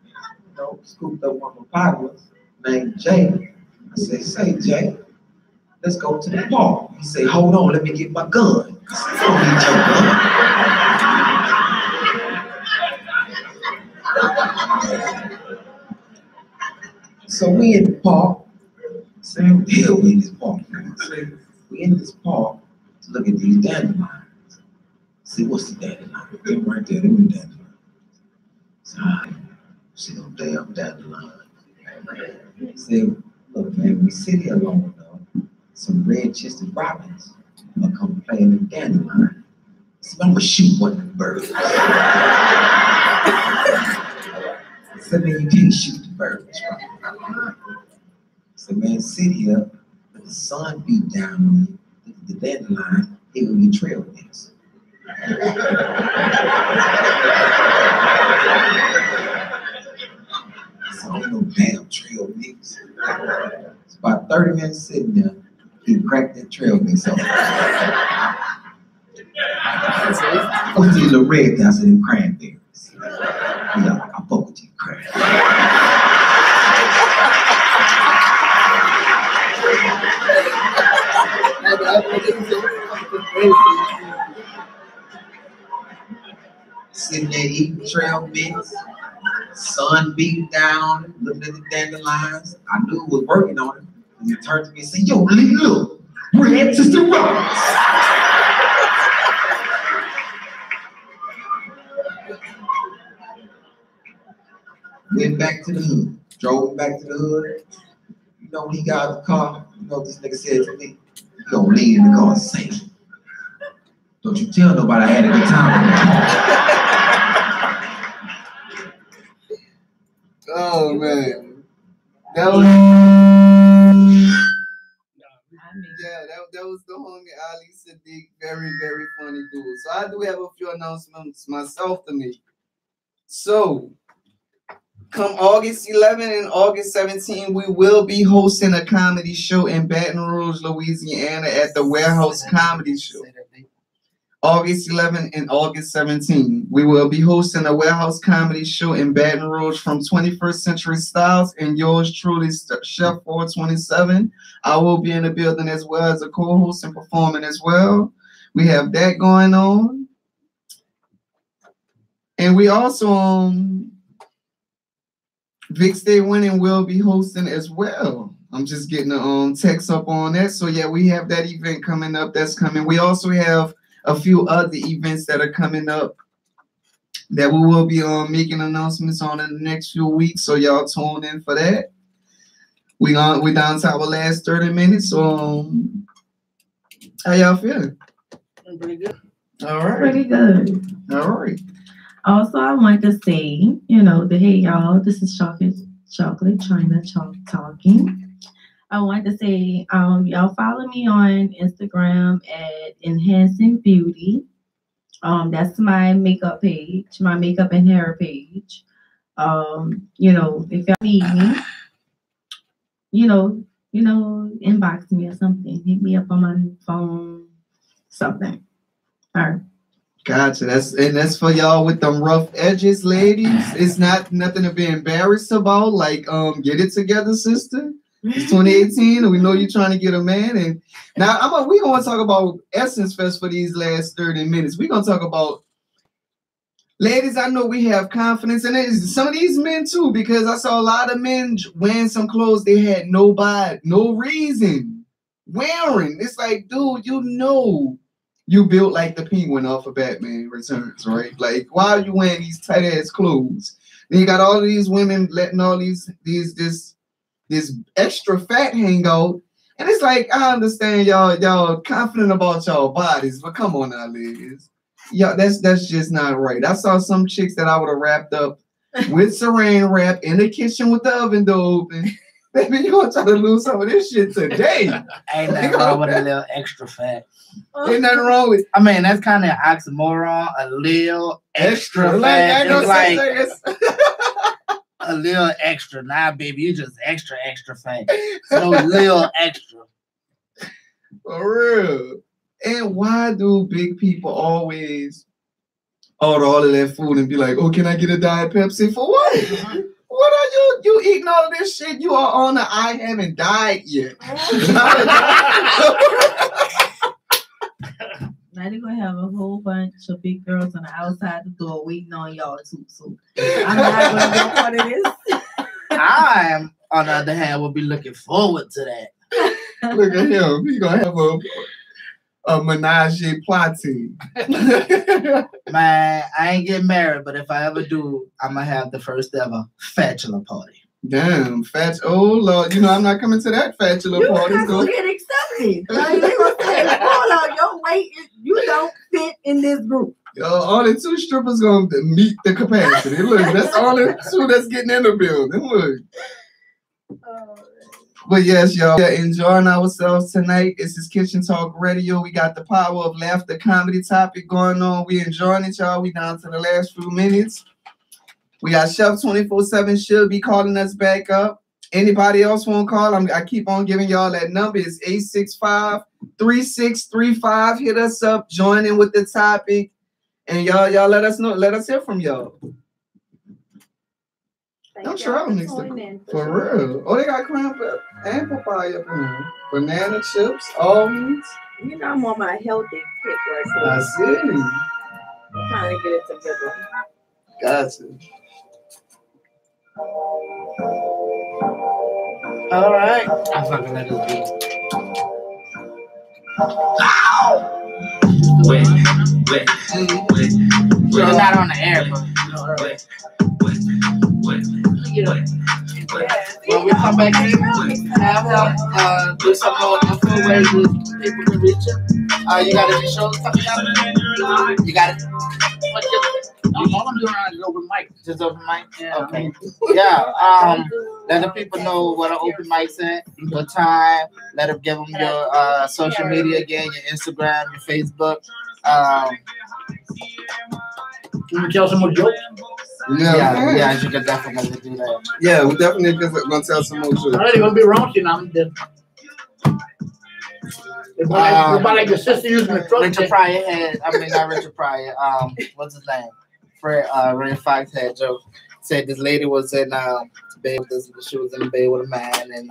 you know, scooped up one of my partners named Jay. I said, say Jay, let's go to the park. He said, hold on, let me get my gun. I said, I don't need your gun. So we in the park. Saying, what the hell we in this park? I said, we in this park to look at these dandelions. See, what's the dandelion? Them right there, them dandelions. So I see them damn dandelions. I said, look, man, we sit here long enough, some red chester robins are come playing the dandelion. So I'm gonna shoot one of the birds. I said, man, you can't shoot the birds, right? So man, sit here, let the sun beat down on you, look at the dandelion, it will be trail mix. So ain't no damn trail mix. It's about 30 minutes sitting there, he cracked that trail mix up. What's the little red thing? I said, them cranberries. Yeah, I fuck with you, cranberries. Sitting there eating trail mix, sun beating down, looking at the dandelions. I knew it was working on it. And he turned to me and said, yo, look, red chester robins. Went back to the hood, drove back to the hood. You know, when he got out of the car, you know what this nigga said to me? He gonna lean in the car and say, don't you tell nobody I had a good time. Oh man. That was that was the homie Ali Sadiq. Very, very funny dude. So I do have a few announcements myself to make. So come August 11 and August 17, we will be hosting a comedy show in Baton Rouge, Louisiana at the Warehouse Comedy Show. August 11 and August 17, we will be hosting a Warehouse Comedy Show in Baton Rouge from 21st Century Styles and yours truly, Chef 427. I will be in the building as well as a co-host and performing as well. We have that going on. And we also Vic Stay Winning will be hosting as well. I'm just getting a text up on that. So yeah, we have that event coming up. That's coming. We also have a few other events that are coming up that we will be making announcements on in the next few weeks. So y'all tune in for that. We down to our last 30 minutes. So how y'all feeling? Pretty good. All right. Pretty good. All right. Also, I want to say, you know, hey y'all, this is Chocolate China talking. I want to say, y'all follow me on Instagram at Enhancing Beauty. That's my makeup page, my makeup and hair page. You know, if y'all need me, inbox me or something. Hit me up on my phone, something. All right. Gotcha. That's for y'all with them rough edges, ladies. It's not nothing to be embarrassed about. Like, get it together, sister. It's 2018, and we know you're trying to get a man. And now we gonna talk about Essence Fest for these last 30 minutes. We're gonna talk about ladies. I know we have confidence, and some of these men too, because I saw a lot of men wearing some clothes they had no reason wearing. It's like, dude, you built like the penguin off of Batman Returns, right? Like, why are you wearing these tight ass clothes? Then you got all of these women letting all this extra fat hang out. And it's like, I understand y'all confident about y'all bodies, but come on now, ladies. Yeah, that's just not right. I saw some chicks that I would have wrapped up with saran wrap in the kitchen with the oven door open. Baby, you gonna try to lose some of this shit today. Ain't nothing wrong with a little extra fat. Ain't nothing wrong with. I mean, that's kind of an oxymoron. A little extra fat. It's like a little extra. Nah, baby, you just extra fat. So little extra. For real. And why do big people always order all of that food and be like, oh, can I get a Diet Pepsi? For what? What are you eating all of this shit? You are on the I haven't died yet. Now they're gonna have a whole bunch of big girls on the outside the door waiting on y'all too. So I'm not gonna be a part of this. I am, on the other hand, will be looking forward to that. Look at him. He gonna have a menage a plati. Man, I ain't getting married, but if I ever do, I'm gonna have the first ever bachelor party. Damn, oh Lord, I'm not coming to that bachelor party. You gonna get accepted. Like, they gonna say, hold on, your weight, you don't fit in this group. Only 2 strippers gonna meet the capacity. Look, that's only 2 that's getting in the building. Look. But yes, y'all, we're enjoying ourselves tonight. This is Kitchen Talk Radio. We got the power of laughter comedy topic going on. We enjoying it, y'all. We down to the last few minutes. We got Chef 24/7 should be calling us back up. Anybody else want to call? I keep on giving y'all that number. It's 865-3635. Hit us up. Join in with the topic. And y'all let us know. Let us hear from y'all. Don't try to mix them. For real. Oh, they got cranberry and papaya up in there. Banana chips, almonds. I'm on my healthy kick right now. I see. I'm trying to get it together. Gotcha. All right. I fucking let it be. We're not on the air, but when we come back in, have them do some more info where people can reach you. You got any shows coming up? You got it? All I'm doing is open mic. Just open mic? Yeah. Okay. Yeah. Let the people know what an open mic's at, what time. Let them give them your social media again, your Instagram, your Facebook. Can you tell some more jokes? Yeah, you can definitely do that. Yeah, we definitely gonna tell some more jokes. Alright, gonna be raunchy now. About like the sister using the truck. Richard Pryor not Richard Pryor. What's his name? Fred Ray Fox had joke. Said this lady was in bed with this. She was in bed with a man, and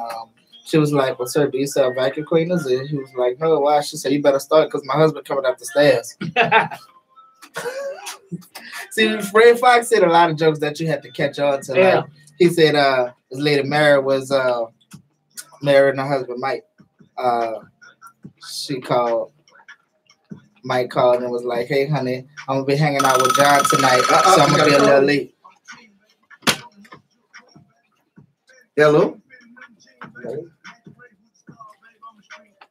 she was like, "Well, sir, do you sell vacuum cleaners?" And he was like, "No, why?" She said, "You better start because my husband coming up the stairs." See, Fred Fox said a lot of jokes that you had to catch on to. Yeah. Like, he said this lady Mary was married her husband Mike. Mike called and was like, "Hey, honey, I'm gonna be hanging out with John tonight, so I'm gonna be a little late." Hello?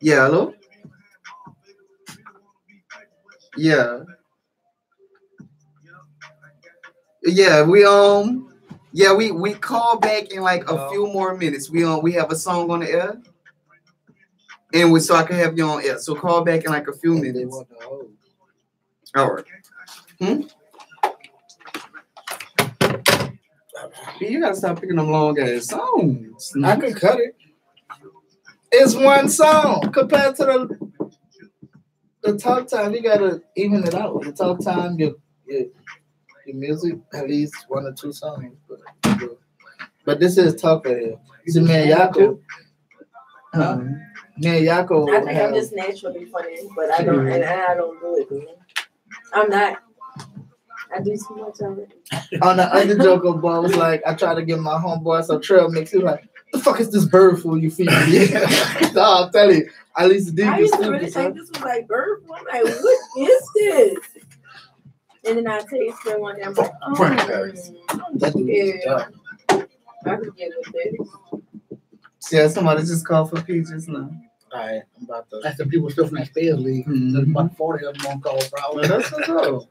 Yeah, hello? Yeah. Yeah, we call back in like a few more minutes. We have a song on the air. And so I can have you on air. So call back in like a few minutes. All right. You gotta stop picking them long ass songs. I could cut it. It's one song compared to the talk time. You gotta even it out. The talk time, your music, at least 1 or 2 songs. But this is talk radio. See, man, Yako. Man, Yako. I think I'm just naturally funny, but I don't, and I don't do it. Man. I'm not. I do too much already. On the other joke of boy was like, I tried to give my homeboy some trail mix. He was like, the fuck is this bird food you feed me? Yeah. No, I'll tell you. At least the I used to really think this was like bird food. I'm like, what is this? And then I taste it one day. I'm like, oh, yeah. I could get with it. Yeah, somebody just called for peaches now. All right, I'm about to. That's the people still from that Spears League. There's about 40 of them on call for hours. That's what's up.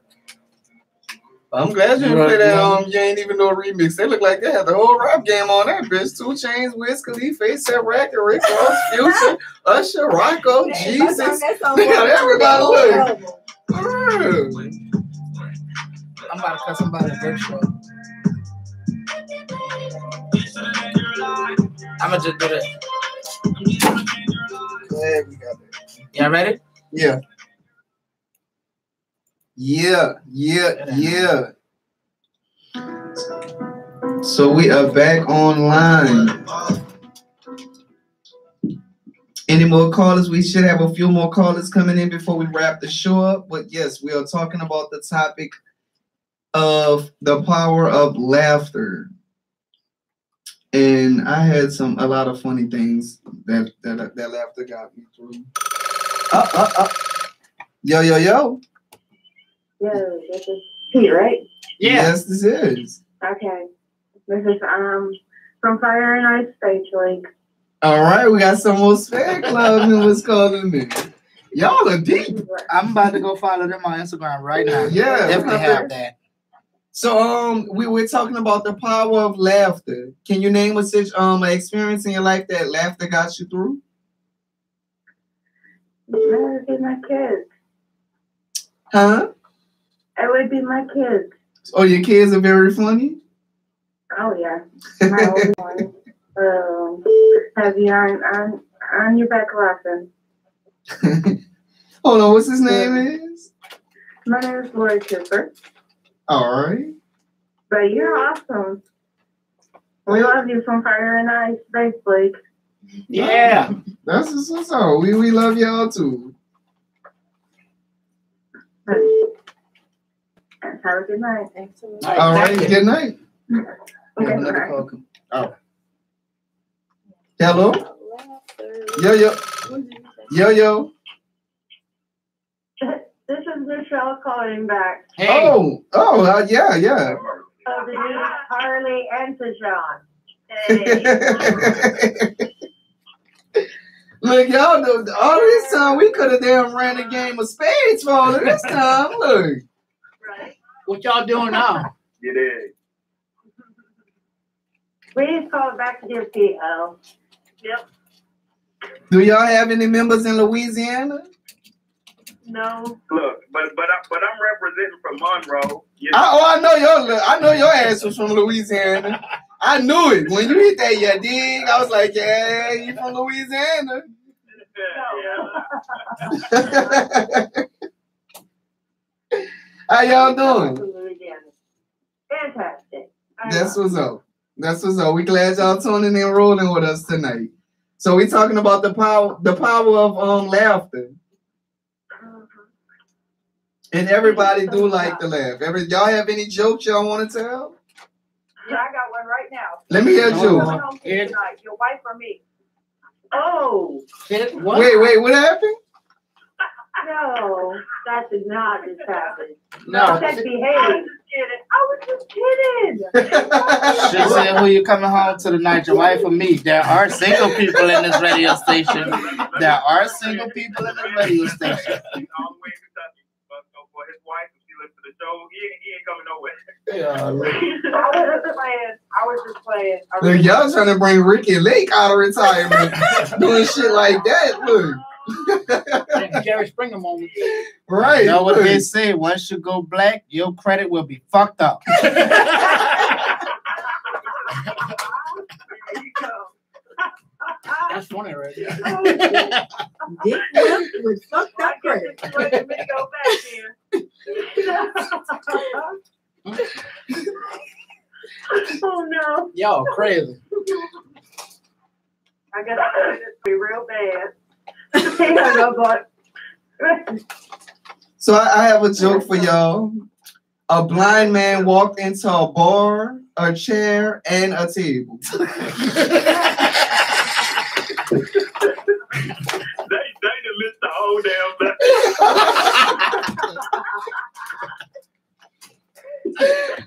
I'm glad you didn't play that. You ain't even know a remix. They look like they had the whole rap game on that bitch. 2 Chainz, Wiz Khalifa, A$AP Rocky, Rick Ross, Future, Usher, Rocco, Jesus. They got everybody look. I'm about to cut somebody virtual. I'm gonna just do that. Glad we got that. Y'all ready? Yeah. Yeah. So we are back online. Any more callers? We should have a few more callers coming in before we wrap the show up. But yes, we are talking about the topic of the power of laughter. And I had a lot of funny things that laughter got me through. Yo. Yo, this is Pete, right? Yeah. Yes, this is. Okay. This is from Fire and Ice Stage League. All right, we got some more fan club members calling me. Y'all are deep. I'm about to go follow them on Instagram right now. Yeah, definitely have that. So we're talking about the power of laughter. Can you name an experience in your life that laughter got you through? That would be my kids. Huh? It would be my kids. Oh, your kids are very funny? Oh, yeah. My oldest one. Have you on your back laughing. Hold on, what's his name is? My name is Lori Cooper. All right. But you're awesome. We love you from Fire and Ice Space League. Yeah. That's what's up. We love y'all too. Have a good night. All right, good night. Okay, another call. Oh. Hello? Yo. This is Michelle calling back. Hey. Oh, yeah. The new Harley and Tajon. Look, y'all know all this time we could have damn ran a game of spades for all of this time. Look. Right. What y'all doing now? You did. Please call back to your PO. Yep. Do y'all have any members in Louisiana? No. Look, but I'm representing from Monroe. You know? I know your ass was from Louisiana. I knew it when you hit that. You dig? I was like, yeah, you from Louisiana. How y'all doing? Fantastic. That's what's up. We glad y'all tuning in and rolling with us tonight. So we talking about the power of laughter. And everybody do like to laugh. Y'all have any jokes y'all want to tell? Yeah, I got one right now. Let me hear a joke. Your wife or me? Oh. What? Wait, what happened? No, that did not just happen. No. That behave. I was just kidding. She said, who you coming home to tonight, your wife or me? There are single people in this radio station. There are single people in this radio station. For his wife, if she listens to the show, he ain't coming nowhere. I was just playing. Look, y'all trying to bring Ricky Lake out of retirement, doing shit like that. Look. Jerry Springer moment. Right. You know what they say? Once you go black, your credit will be fucked up. That's funny, right? Dick with fucked up credit. Oh no. Y'all crazy. I gotta be real bad. Yeah, but So I have a joke for y'all. A blind man walked into a bar, a chair, and a table. They done missed the whole damn thing.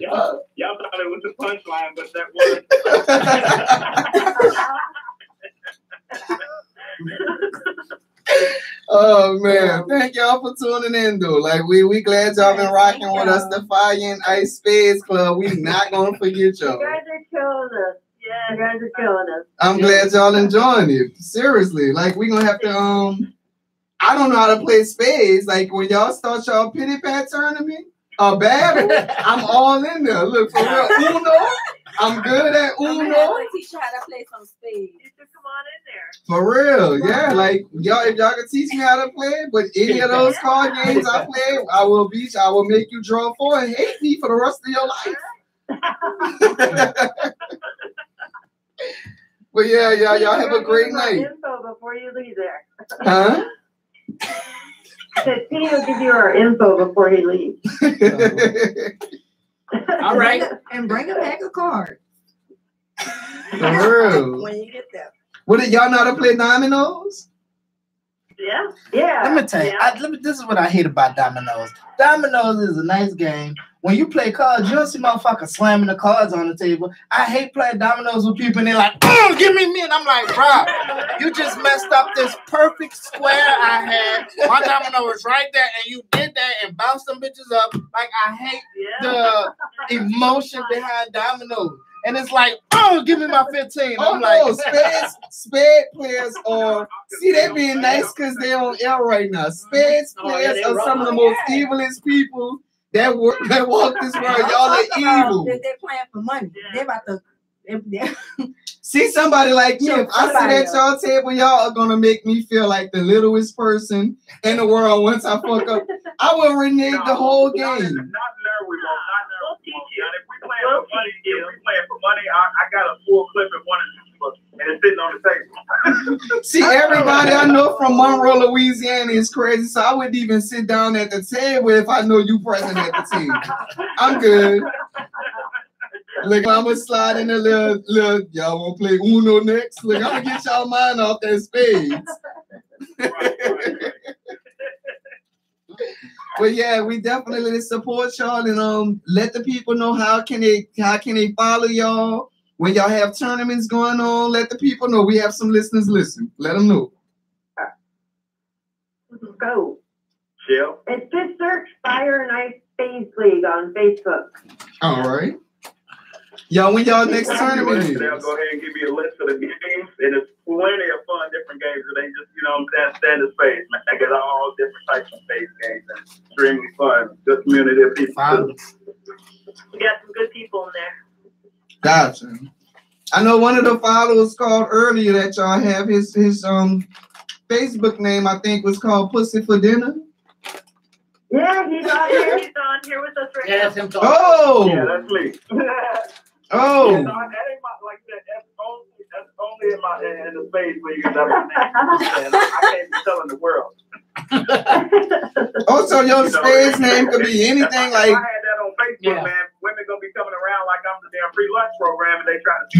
Y'all thought it was a punchline, but that Oh man, thank y'all for tuning in though. Like we glad y'all been rocking with us, the Fire and Ice Spades Club. We not gonna forget you y'all. guys are killing us. Yeah, you guys are killing us. I'm glad y'all enjoying it. Seriously, like we gonna have to I don't know how to play spades. Like when y'all start y'all pity pat tournament, a battle, I'm all in there. Look, for real, Uno, I'm good at Uno. I'm gonna teach you how to play some spades. You should come on in there. For real, yeah. Like y'all, if y'all can teach me how to play, but any of those card games I play, I will beat you. I will make you draw 4 and hate me for the rest of your life. But yeah, y'all have a great night. Info before you leave there. Huh? The team will give you our info before he leaves. All right. And bring a pack of cards. For real. When you get there. What did y'all know how to play dominoes? Yeah. Yeah. Let me tell you, this is what I hate about dominoes. Dominoes is a nice game. When you play cards, you don't see motherfuckers slamming the cards on the table. I hate playing dominoes with people and they're like, oh, give me me. And I'm like, bro, you just messed up this perfect square I had. My domino was right there and you did that and bounced them bitches up. Like, I hate the emotion behind dominoes. And it's like, oh, give me my 15. I'm like, no, spade players are, see, they being nice because they're on air right now. Spades players are some of the most evilest people that walk this world. Y'all are evil. They're playing for money. They're about to. See somebody like me. If I sit at y'all table, y'all are gonna make me feel like the littlest person in the world. Once I fuck up, I will renege the whole game. Not there. We won't. We'll teach you. And if we playing for money, I got a full clip in one of these books, and it's sitting on the table. See, everybody I know from Monroe, Louisiana is crazy, so I wouldn't even sit down at the table if I know you present at the table. I'm good. Look, I'm gonna slide in a little. Y'all wanna play Uno next? Look, I'm gonna get y'all mind off that spades. But yeah, we definitely support y'all and let the people know how can they follow y'all when y'all have tournaments going on. Let the people know. We have some listeners listen. Let them know. Go. Chill. It's just search Fire and Ice Spades League on Facebook. All right. Y'all, when y'all next tournament is? They'll go ahead and give you a list of the games, and it's plenty of fun, different games. It ain't just, standard space. Man, they got all different types of space games, and extremely fun. Good community of people. We got some good people in there. Gotcha. I know one of the followers called earlier that y'all have his Facebook name, I think, was called Pussy for Dinner. Yeah, he's on here. He's on here with us right now. That's him talking. Oh! Yeah, that's me. Oh! Yeah, no, that ain't like that. That's only in the space where you can have my name. And I can't be telling the world. Oh, so your space name could be anything if like. I had that on Facebook, man, women gonna be coming around like I'm the damn free lunch program, and they trying to.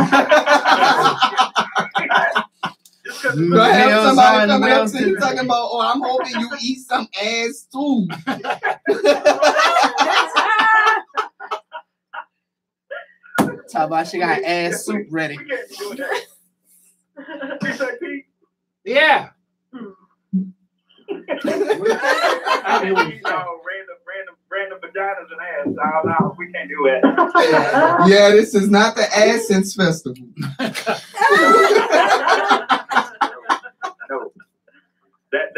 You have somebody coming up to you talking about, oh, I'm hoping you eat some ass too. Talk about she got ass soup ready. We can't be doing that. Yeah. Random vaginas and ass. No, we can't do that. Yeah, this is not the Assens Festival. No. That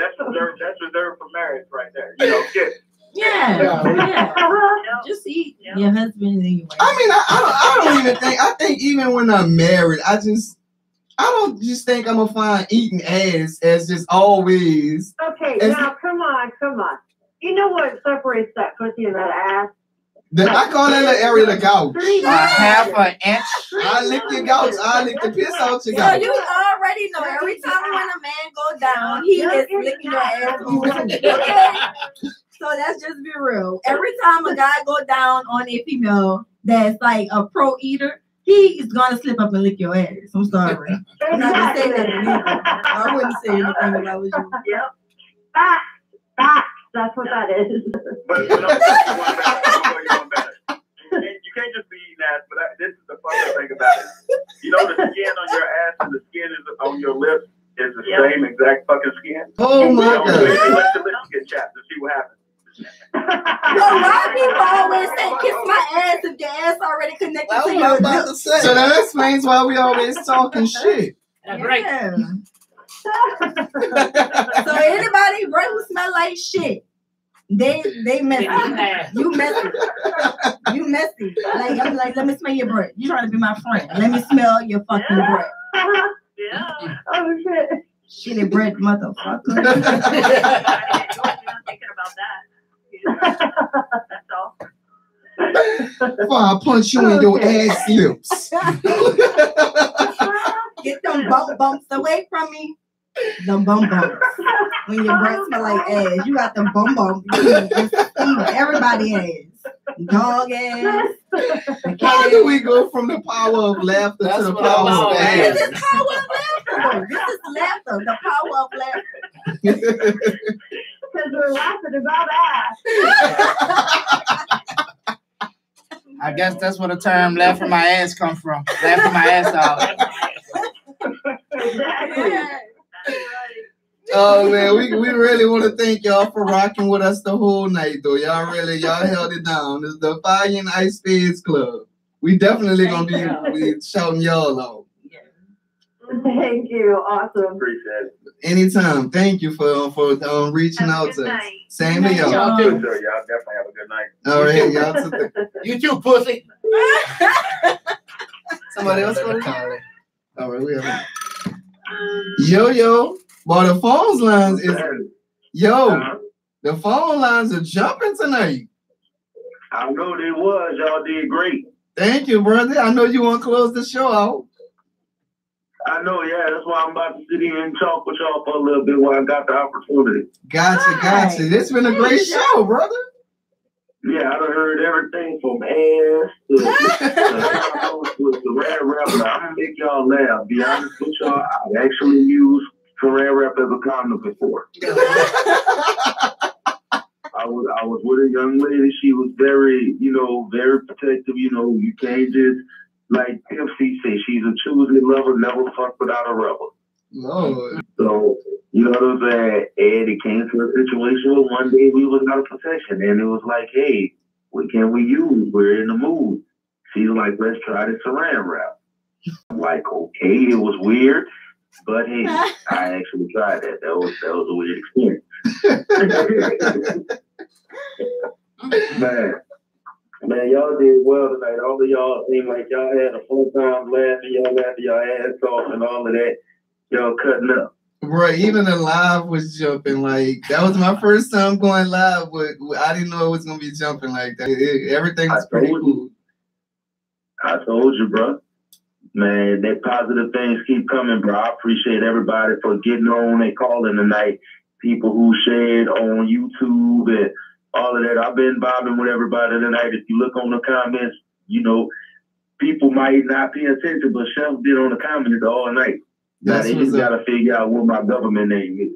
reserved for marriage right there. You know, get. Yeah. Just eat your husband anyway. I mean, I don't even think. I think even when I'm married, I don't just think I'm gonna find eating ass as just always. Okay, now come on. You know what separates that pussy and that ass? I call that the area of the gouge. Half an inch. I lick your gouge. I lick the piss out your So gouge. you already know every time when a man go down, he is licking your ass. Okay. So let's just be real. Every time a guy go down on a female that's like a pro eater, he is gonna slip up and lick your ass. I'm sorry. I'm not gonna say nothing either. I wouldn't say anything if I was you. Yep. Facts. That's what that is. But you know, you can't just be eating ass, but this is the funny thing about it. You know, the skin on your ass and the skin is on your lips is the same exact fucking skin. Oh my God. Let the lips get chapped and see what happens. Why people always say kiss my ass if the ass already connected to your lips? So that explains why we always talking shit. That's right. Yeah. So anybody breath who smell like shit, they messy. You messy. You messy. Like I'm like, let me smell your breath. You trying to be my friend? Let me smell your fucking breath. Yeah. Oh shit. Shitty breath, motherfucker. You're not thinking about that. That's all. Before I punch you in your ass lips. Get them bumps away from me. Them bumps. When your breath smell like ass, you got them bumps. Everybody ass. Dog ass. How do we go from the power of laughter to the power of ass? This is power of laughter. This is laughter. The power of laughter. Because we're laughing about ass. I guess that's where the term laughing my ass come from. Laughing my ass out. Exactly. Oh man, we really want to thank y'all for rocking with us the whole night though. Y'all held it down. It's the Fire and Ice Spades Club. We definitely gonna be shouting y'all out. Thank you. Awesome. Appreciate it. Anytime. Thank you for reaching out to us. Same to y'all. Y'all Sure, too. y'all definitely have a good night. All right, y'all too. You too, pussy. Somebody else want to call it? All right, we have it. Yo. Well, the phone lines is the phone lines are jumping tonight. I know they was. Y'all did great. Thank you, brother. I know you want to close the show out. I know, yeah. That's why I'm about to sit here and talk with y'all for a little bit while I got the opportunity. Gotcha. This been a great show, brother. Yeah, I done heard everything from ass to Red Rapper. I'm gonna make y'all laugh. Be honest with y'all, I actually used Red Rapper as a condom before. I was with a young lady. She was very, very protective. You can't just, like Pepsi say, she's a choosy lover, never fuck without a rubber. Lord. So, you know what I'm saying? And it came to a situation where one day we was out of protection, and it was like, hey, what can we use? We're in the mood. She's like, let's try the saran wrap. I'm like, okay, it was weird, but hey, I actually tried that. That was a weird experience. Man, y'all did well tonight. All of y'all seemed like y'all had a fun time laughing. Y'all laughing your ass off and all of that. Y'all cutting up. Right, even the live was jumping. Like, that was my first time going live. I didn't know it was going to be jumping like that. Everything was pretty cool. I told you, bro. Man, that positive things keep coming, bro. I appreciate everybody for getting on and calling tonight. People who shared on YouTube and all of that. I've been bobbing with everybody tonight. If you look on the comments, people might not pay attention, but Chef did on the comments all night. Now they just got to figure out what my government name is.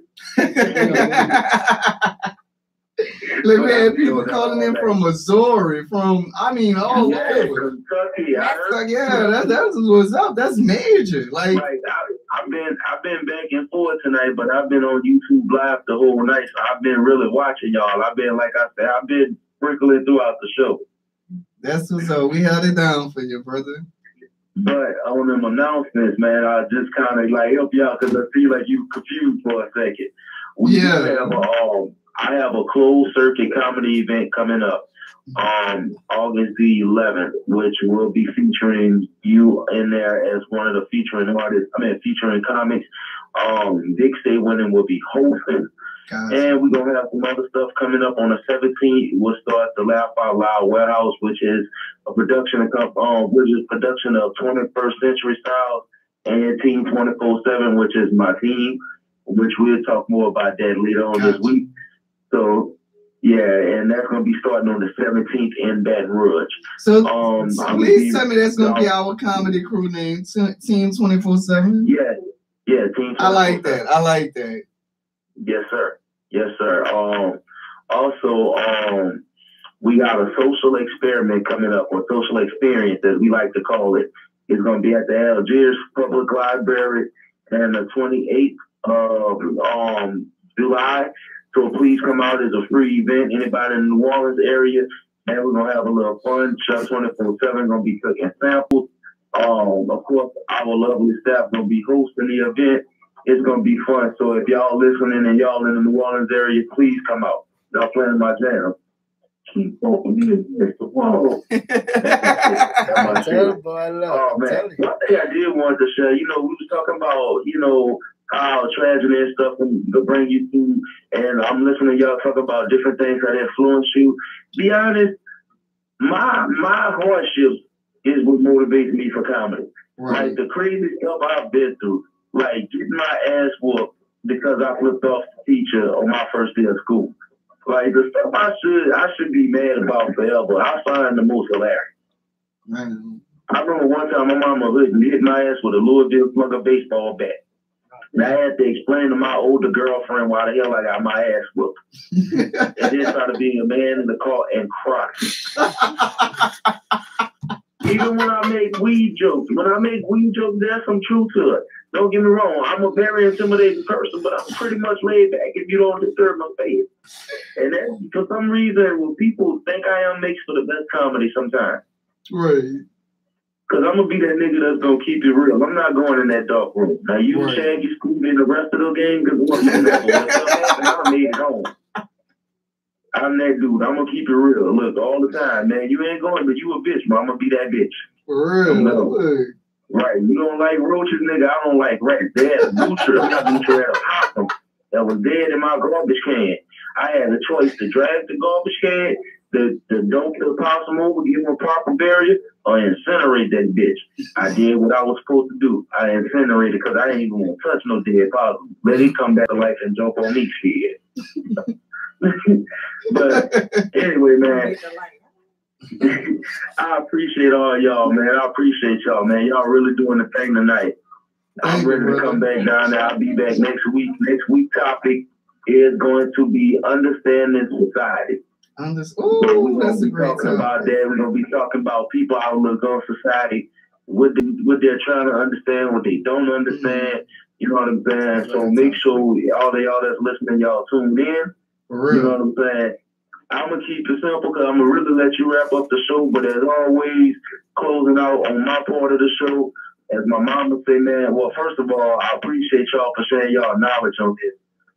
Look, we had people calling in from Missouri, all over. Kentucky. That's what's up. That's major. Like, I've been back and forth tonight, but I've been on YouTube Live the whole night, so I've been really watching y'all. I've been, like I said, I've been sprinkling throughout the show. That's what's up. We held it down for you, brother. But on them announcements, man, I just kind of like help y'all because I feel like you confused for a second. We do have I have a closed circuit comedy event coming up August the 11th, which will be featuring you in there as one of the featuring artists. Featuring comics. Dick Stay Winning will be hosting. And we're going to have some other stuff coming up on the 17th. We'll start the Laugh Out Loud Warehouse, which is a production of 21st Century Styles and Team 24/7, which is my team, which we'll talk more about that later on this week. So, yeah, and that's going to be starting on the 17th in Baton Rouge. So, please tell me that's going to be our comedy crew name, Team 24/7? Yeah, Team 24/7. I like that. I like that. Yes, sir. Yes, sir. Also, we got a social experiment coming up, or social experience, as we like to call it. It's going to be at the Algiers Public Library on the 28th of July. So please come out. It's a free event. Anybody in the New Orleans area, and we're going to have a little fun. Chuck 24/7 going to be cooking samples. Of course, our lovely staff going to be hosting the event. It's going to be fun. So if y'all listening and y'all in the New Orleans area, please come out. Y'all playing my jam. Keep open Mr. Whoa. Oh, man. One thing I did want to share, we was talking about, how tragedy and stuff can bring you through. And I'm listening to y'all talk about different things that influence you. Be honest, my hardships is what motivates me for comedy. Right. Like the crazy stuff I've been through. Like getting my ass whooped because I flipped off the teacher on my first day of school. Like the stuff I should be mad about forever, I find the most hilarious. Right. I remember one time my mama hit my ass with a Louisville Slugger baseball bat. And I had to explain to my older girlfriend why the hell I got my ass whooped. And then try to be a man in the car and cry. Even when I make weed jokes, there's some truth to it. Don't get me wrong, I'm a very intimidating person, but I'm pretty much laid back if you don't disturb my face. And that, for some reason, when people think I am, makes for the best comedy sometimes. Right. Because I'm going to be that nigga that's going to keep it real. I'm not going in that dark room. Now, you right. Shaggy, Scooby, and the rest of the game, because I made it home. I'm that dude. I'm going to keep it real. Look, all the time, man. You ain't going, but you a bitch, but I'm going to be that bitch. For real. Right. You don't like roaches, nigga. I don't like rats. They had a butcher. I got butcher at a possum that was dead in my garbage can. I had a choice to drag the garbage can, to dump the possum over, give him a proper burial, or incinerate that bitch. I did what I was supposed to do. I incinerated because I didn't even want to touch no dead possum. Let it come back to life and jump on Meek's head. But anyway, man. I appreciate all y'all, man. I appreciate y'all, man. Y'all really doing the thing tonight. I'm ready to come back down there. I'll be back next week. Next week's topic is going to be understanding society. That's a great talking about that. We're going to be talking about people outlook on society, what they're trying to understand, what they don't understand. You know what I'm saying? So make sure all of y'all that's listening, y'all tune in. For real. You know what I'm saying? I'm going to keep it simple because I'm going to really let you wrap up the show. But as always, closing out on my part of the show, as my mama say, man, well, first of all, I appreciate y'all for sharing y'all knowledge on this.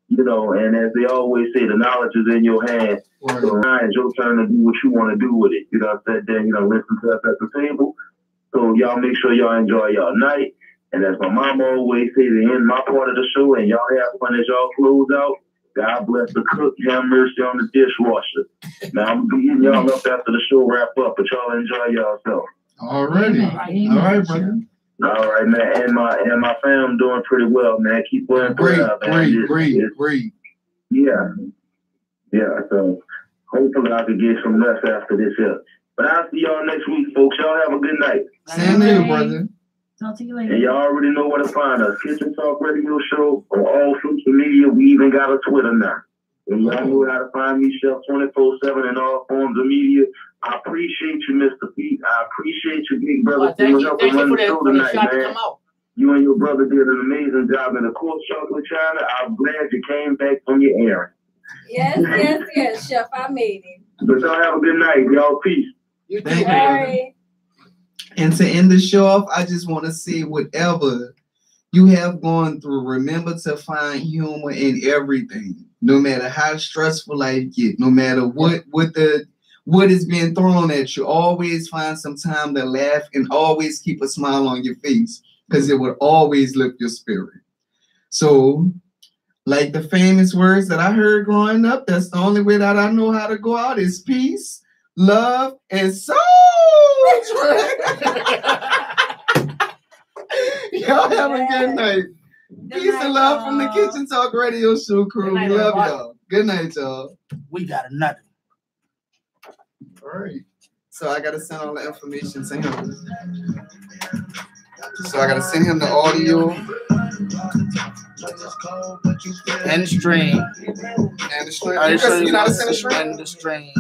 And as they always say, the knowledge is in your hand. Right. So now it's your turn to do what you want to do with it. Sit there, listen to us at the table. So y'all make sure y'all enjoy y'all night. And as my mama always say, to end my part of the show, and y'all have fun as y'all close out. God bless the cook, have mercy on the dishwasher. Now, I'm going to be hitting y'all up after the show wrap up, but y'all enjoy yourself. Already. All right, brother. All right, man. And my fam doing pretty well, man. Keep going. Great. Yeah. So hopefully I can get some rest after this here. But I'll see y'all next week, folks. Y'all have a good night. Same to you, brother. Talk to you later. And y'all already know where to find us. Kitchen Talk Radio Show on all social media. We even got a Twitter now. And y'all know how to find me, Chef 24/7 in all forms of media. I appreciate you, Mr. Pete. I appreciate you, big brother. Thank you for the shot to come out. You and your brother did an amazing job. And of course, Chocolate China, I'm glad you came back from your errand. Yes, Chef. I made it. But y'all have a good night. Y'all peace. You too. All right. And to end the show off, I just want to say whatever you have gone through, remember to find humor in everything. No matter how stressful life gets, no matter what is being thrown at you, always find some time to laugh and always keep a smile on your face, because it will always lift your spirit. So, like the famous words that I heard growing up, that's the only way that I know how to go out is peace, love, and soul. Y'all have a good night. Peace and love from the Kitchen Talk Radio Show crew. We love y'all. Good night, y'all. We got another. All right. So I gotta send all the information to him. So I gotta send him the audio and the stream. And the stream. You know how to send a stream? And the stream.